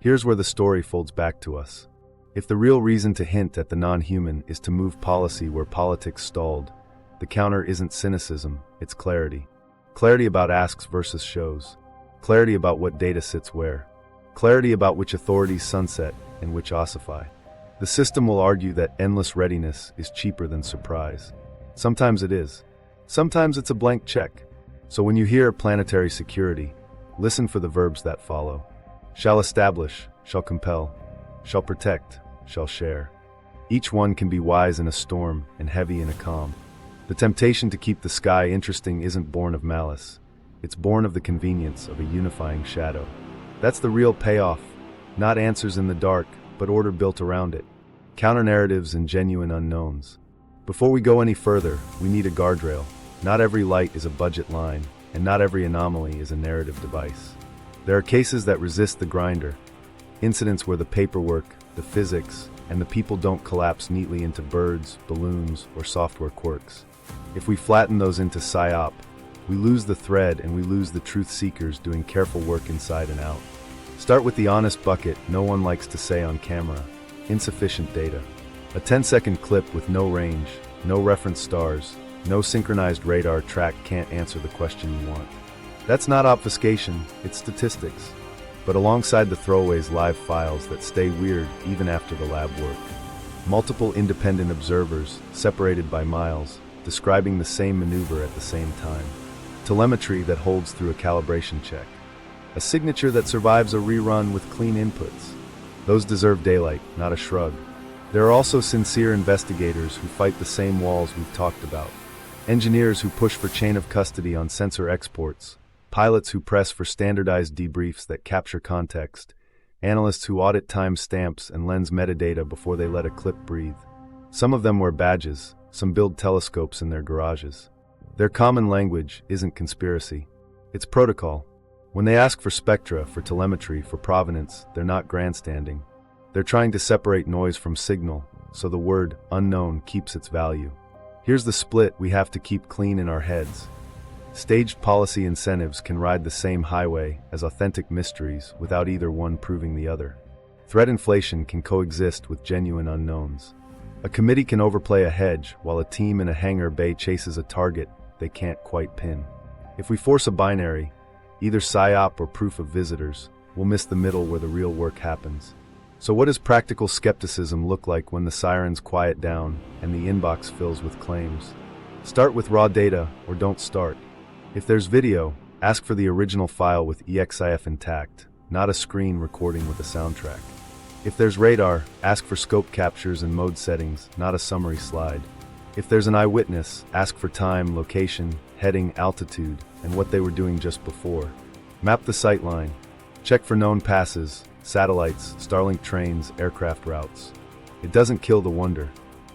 Here's where the story folds back to us. If the real reason to hint at the non-human is to move policy where politics stalled, the counter isn't cynicism, it's clarity. Clarity about asks versus shows. Clarity about what data sits where. Clarity about which authorities sunset and which ossify. The system will argue that endless readiness is cheaper than surprise. Sometimes it is. Sometimes it's a blank check. So when you hear planetary security, listen for the verbs that follow. Shall establish, shall compel, shall protect, shall share. Each one can be wise in a storm and heavy in a calm. The temptation to keep the sky interesting isn't born of malice. It's born of the convenience of a unifying shadow. That's the real payoff. Not answers in the dark, but order built around it. Counter-narratives and genuine unknowns. Before we go any further, we need a guardrail. Not every light is a budget line, and not every anomaly is a narrative device. There are cases that resist the grinder, incidents where the paperwork, the physics, and the people don't collapse neatly into birds, balloons, or software quirks. If we flatten those into Psy-Op, we lose the thread and we lose the truth seekers doing careful work inside and out. Start with the honest bucket no one likes to say on camera: insufficient data. A 10-second clip with no range, no reference stars, no synchronized radar track can't answer the question you want. That's not obfuscation, it's statistics. But alongside the throwaways, live files that stay weird even after the lab work. Multiple independent observers, separated by miles, describing the same maneuver at the same time. Telemetry that holds through a calibration check. A signature that survives a rerun with clean inputs. Those deserve daylight, not a shrug. There are also sincere investigators who fight the same walls we've talked about. Engineers who push for chain of custody on sensor exports. Pilots who press for standardized debriefs that capture context. Analysts who audit timestamps and lens metadata before they let a clip breathe. Some of them wear badges, some build telescopes in their garages. Their common language isn't conspiracy. It's protocol. When they ask for spectra, for telemetry, for provenance, they're not grandstanding. They're trying to separate noise from signal, so the word unknown keeps its value. Here's the split we have to keep clean in our heads. Staged policy incentives can ride the same highway as authentic mysteries without either one proving the other. Threat inflation can coexist with genuine unknowns. A committee can overplay a hedge while a team in a hangar bay chases a target they can't quite pin. If we force a binary, either Psy-Op or proof of visitors, we'll miss the middle where the real work happens. So what does practical skepticism look like when the sirens quiet down and the inbox fills with claims? Start with raw data or don't start. If there's video, ask for the original file with EXIF intact, not a screen recording with a soundtrack. If there's radar, ask for scope captures and mode settings, not a summary slide. If there's an eyewitness, ask for time, location, heading, altitude, and what they were doing just before. Map the sightline. Check for known passes, satellites, Starlink trains, aircraft routes. It doesn't kill the wonder.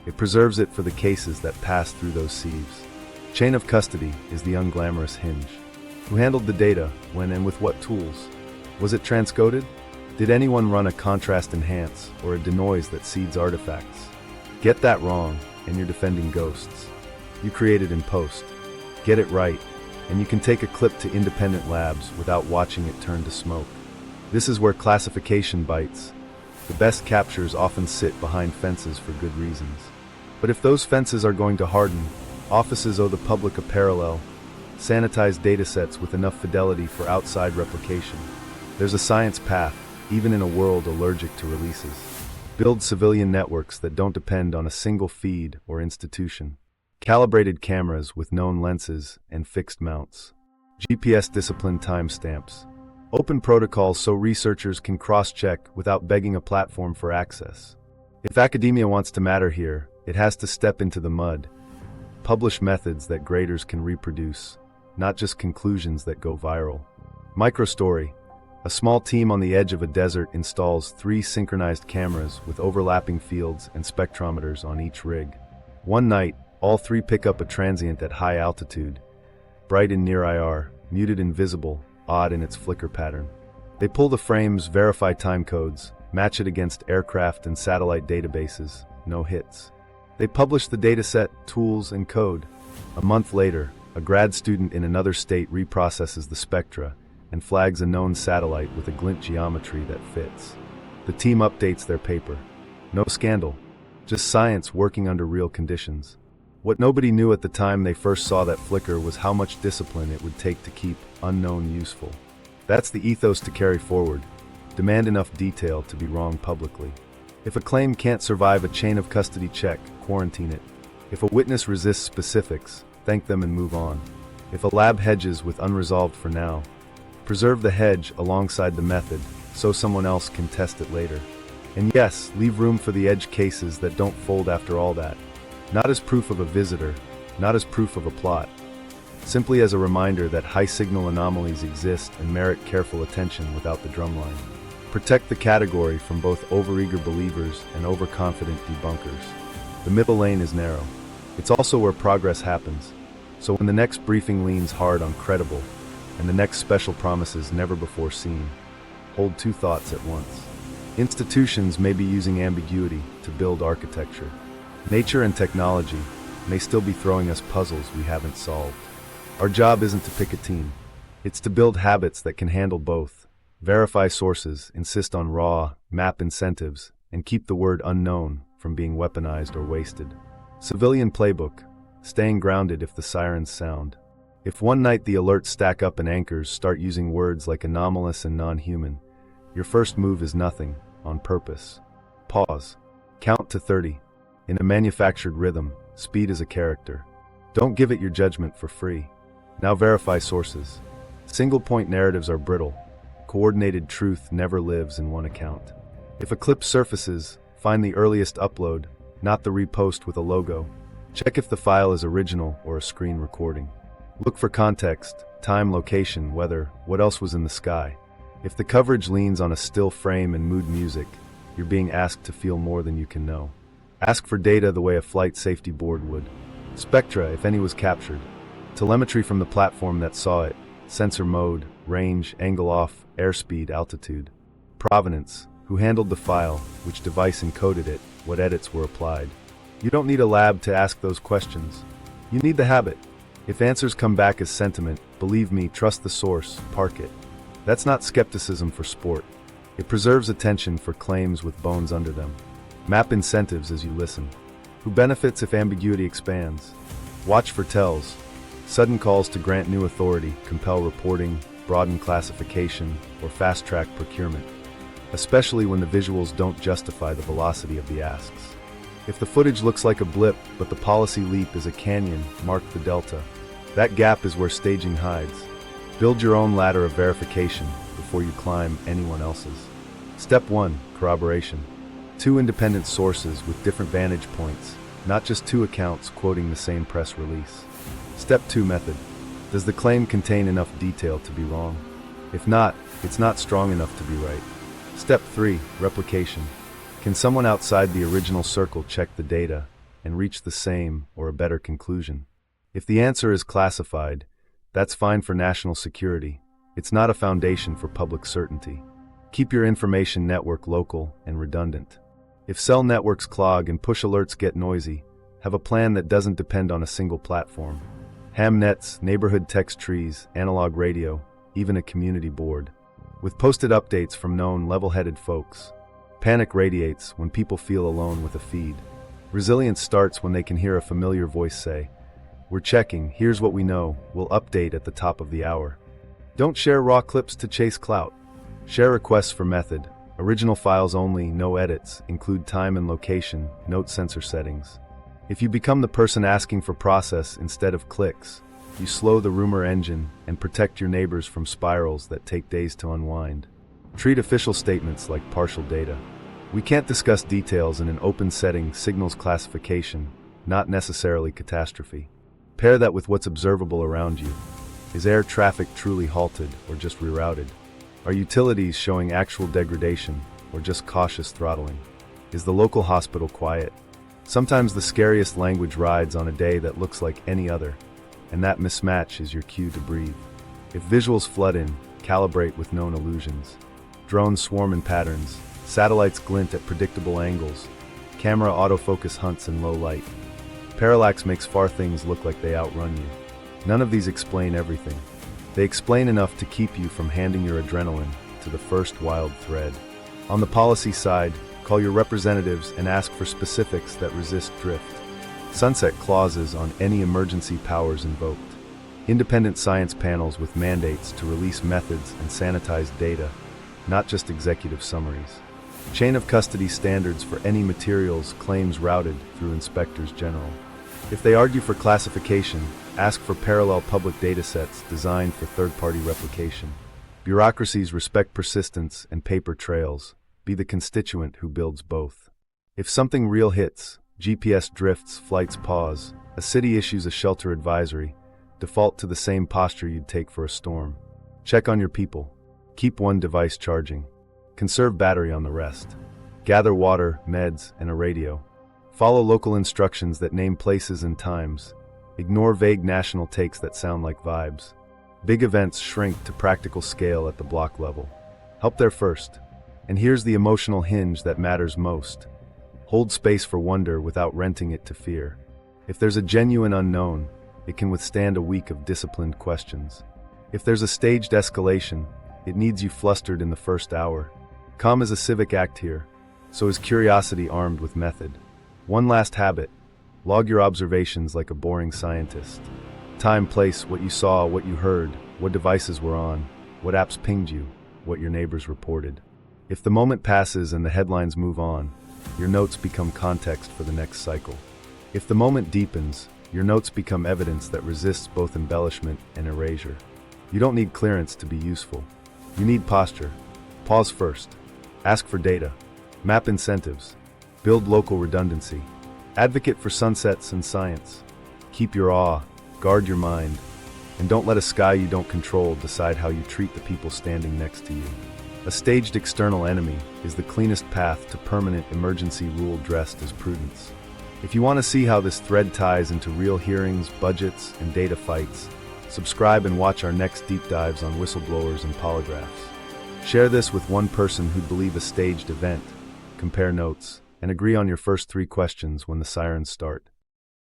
It preserves it for the cases that pass through those sieves. Chain of custody is the unglamorous hinge. Who handled the data, when and with what tools? Was it transcoded? Did anyone run a contrast enhance or a denoise that seeds artifacts? Get that wrong, and you're defending ghosts. You create it in post. Get it right, and you can take a clip to independent labs without watching it turn to smoke. This is where classification bites. The best captures often sit behind fences for good reasons. But if those fences are going to harden, offices owe the public a parallel, sanitized datasets with enough fidelity for outside replication. There's a science path, even in a world allergic to releases. Build civilian networks that don't depend on a single feed or institution. Calibrated cameras with known lenses and fixed mounts. GPS-disciplined timestamps. Open protocols so researchers can cross-check without begging a platform for access. If academia wants to matter here, it has to step into the mud. Publish methods that graders can reproduce, not just conclusions that go viral. Microstory. A small team on the edge of a desert installs 3 synchronized cameras with overlapping fields and spectrometers on each rig. One night, all 3 pick up a transient at high altitude, bright in near IR, muted in visible, odd in its flicker pattern. They pull the frames, verify time codes, match it against aircraft and satellite databases, no hits. They publish the dataset, tools, and code. A month later, a grad student in another state reprocesses the spectra and flags a known satellite with a glint geometry that fits. The team updates their paper. No scandal, just science working under real conditions. What nobody knew at the time they first saw that flicker was how much discipline it would take to keep unknown useful. That's the ethos to carry forward. Demand enough detail to be wrong publicly. If a claim can't survive a chain of custody check, quarantine it. If a witness resists specifics, thank them and move on. If a lab hedges with unresolved for now, preserve the hedge alongside the method so someone else can test it later. And yes, leave room for the edge cases that don't fold after all that. Not as proof of a visitor, not as proof of a plot. Simply as a reminder that high-signal anomalies exist and merit careful attention without the drumline. Protect the category from both overeager believers and overconfident debunkers. The middle lane is narrow. It's also where progress happens. So when the next briefing leans hard on credible, and the next special promises never before seen, hold two thoughts at once. Institutions may be using ambiguity to build architecture. Nature and technology may still be throwing us puzzles we haven't solved. Our job isn't to pick a team. It's to build habits that can handle both. Verify sources, insist on raw, map incentives, and keep the word unknown from being weaponized or wasted. Civilian playbook. Staying grounded if the sirens sound. If one night the alerts stack up and anchors start using words like anomalous and non-human, your first move is nothing, on purpose. Pause. Count to 30. In a manufactured rhythm, speed is a character. Don't give it your judgment for free. Now verify sources. Single-point narratives are brittle. Coordinated truth never lives in one account. If a clip surfaces, find the earliest upload, not the repost with a logo. Check if the file is original or a screen recording. Look for context, time, location, weather, what else was in the sky. If the coverage leans on a still frame and mood music, you're being asked to feel more than you can know. Ask for data the way a flight safety board would. Spectra, if any was captured. Telemetry from the platform that saw it. Sensor mode, range, angle off, airspeed, altitude. Provenance, who handled the file, which device encoded it, what edits were applied. You don't need a lab to ask those questions. You need the habit. If answers come back as sentiment, believe me, trust the source, park it. That's not skepticism for sport. It preserves attention for claims with bones under them. Map incentives as you listen. Who benefits if ambiguity expands? Watch for tells. Sudden calls to grant new authority, compel reporting, broaden classification, or fast-track procurement. Especially when the visuals don't justify the velocity of the asks. If the footage looks like a blip, but the policy leap is a canyon, mark the delta. That gap is where staging hides. Build your own ladder of verification before you climb anyone else's. Step 1. Corroboration. 2 independent sources with different vantage points, not just 2 accounts quoting the same press release. Step 2. Method. Does the claim contain enough detail to be wrong? If not, it's not strong enough to be right. Step 3. Replication. Can someone outside the original circle check the data and reach the same or a better conclusion? If the answer is classified, that's fine for national security. It's not a foundation for public certainty. Keep your information network local and redundant. If cell networks clog and push alerts get noisy, have a plan that doesn't depend on a single platform. Ham nets, neighborhood text trees, analog radio, even a community board. With posted updates from known level-headed folks. Panic radiates when people feel alone with a feed. Resilience starts when they can hear a familiar voice say, "We're checking, here's what we know, we'll update at the top of the hour." Don't share raw clips to chase clout. Share requests for method. Original files only, no edits, include time and location, note sensor settings. If you become the person asking for process instead of clicks, you slow the rumor engine and protect your neighbors from spirals that take days to unwind. Treat official statements like partial data. We can't discuss details in an open setting signals classification, not necessarily catastrophe. Pair that with what's observable around you. Is air traffic truly halted or just rerouted? Are utilities showing actual degradation or just cautious throttling? Is the local hospital quiet? Sometimes the scariest language rides on a day that looks like any other, and that mismatch is your cue to breathe. If visuals flood in, calibrate with known illusions. Drones swarm in patterns, satellites glint at predictable angles, camera autofocus hunts in low light. Parallax makes far things look like they outrun you. None of these explain everything. They explain enough to keep you from handing your adrenaline to the first wild thread. On the policy side, call your representatives and ask for specifics that resist drift. Sunset clauses on any emergency powers invoked. Independent science panels with mandates to release methods and sanitize data, not just executive summaries. Chain of custody standards for any materials claims routed through inspectors general. If they argue for classification, ask for parallel public datasets designed for third-party replication. Bureaucracies respect persistence and paper trails. Be the constituent who builds both. If something real hits, GPS drifts, flights pause, a city issues a shelter advisory, default to the same posture you'd take for a storm. Check on your people. Keep one device charging. Conserve battery on the rest. Gather water, meds, and a radio. Follow local instructions that name places and times. Ignore vague national takes that sound like vibes. Big events shrink to practical scale at the block level. Help there first. And here's the emotional hinge that matters most. Hold space for wonder without renting it to fear. If there's a genuine unknown, it can withstand a week of disciplined questions. If there's a staged escalation, it needs you flustered in the first hour. Calm is a civic act here, so is curiosity armed with method. One last habit: log your observations like a boring scientist. Time, place, what you saw, what you heard, what devices were on, what apps pinged you, what your neighbors reported. If the moment passes and the headlines move on, your notes become context for the next cycle. If the moment deepens, your notes become evidence that resists both embellishment and erasure. You don't need clearance to be useful. You need posture. Pause first. Ask for data. Map incentives. Build local redundancy. Advocate for sunsets and science. Keep your awe. Guard your mind. And don't let a sky you don't control decide how you treat the people standing next to you. A staged external enemy is the cleanest path to permanent emergency rule dressed as prudence. If you want to see how this thread ties into real hearings, budgets, and data fights, subscribe and watch our next deep dives on whistleblowers and polygraphs. Share this with one person who'd believe a staged event, compare notes, and agree on your first 3 questions when the sirens start.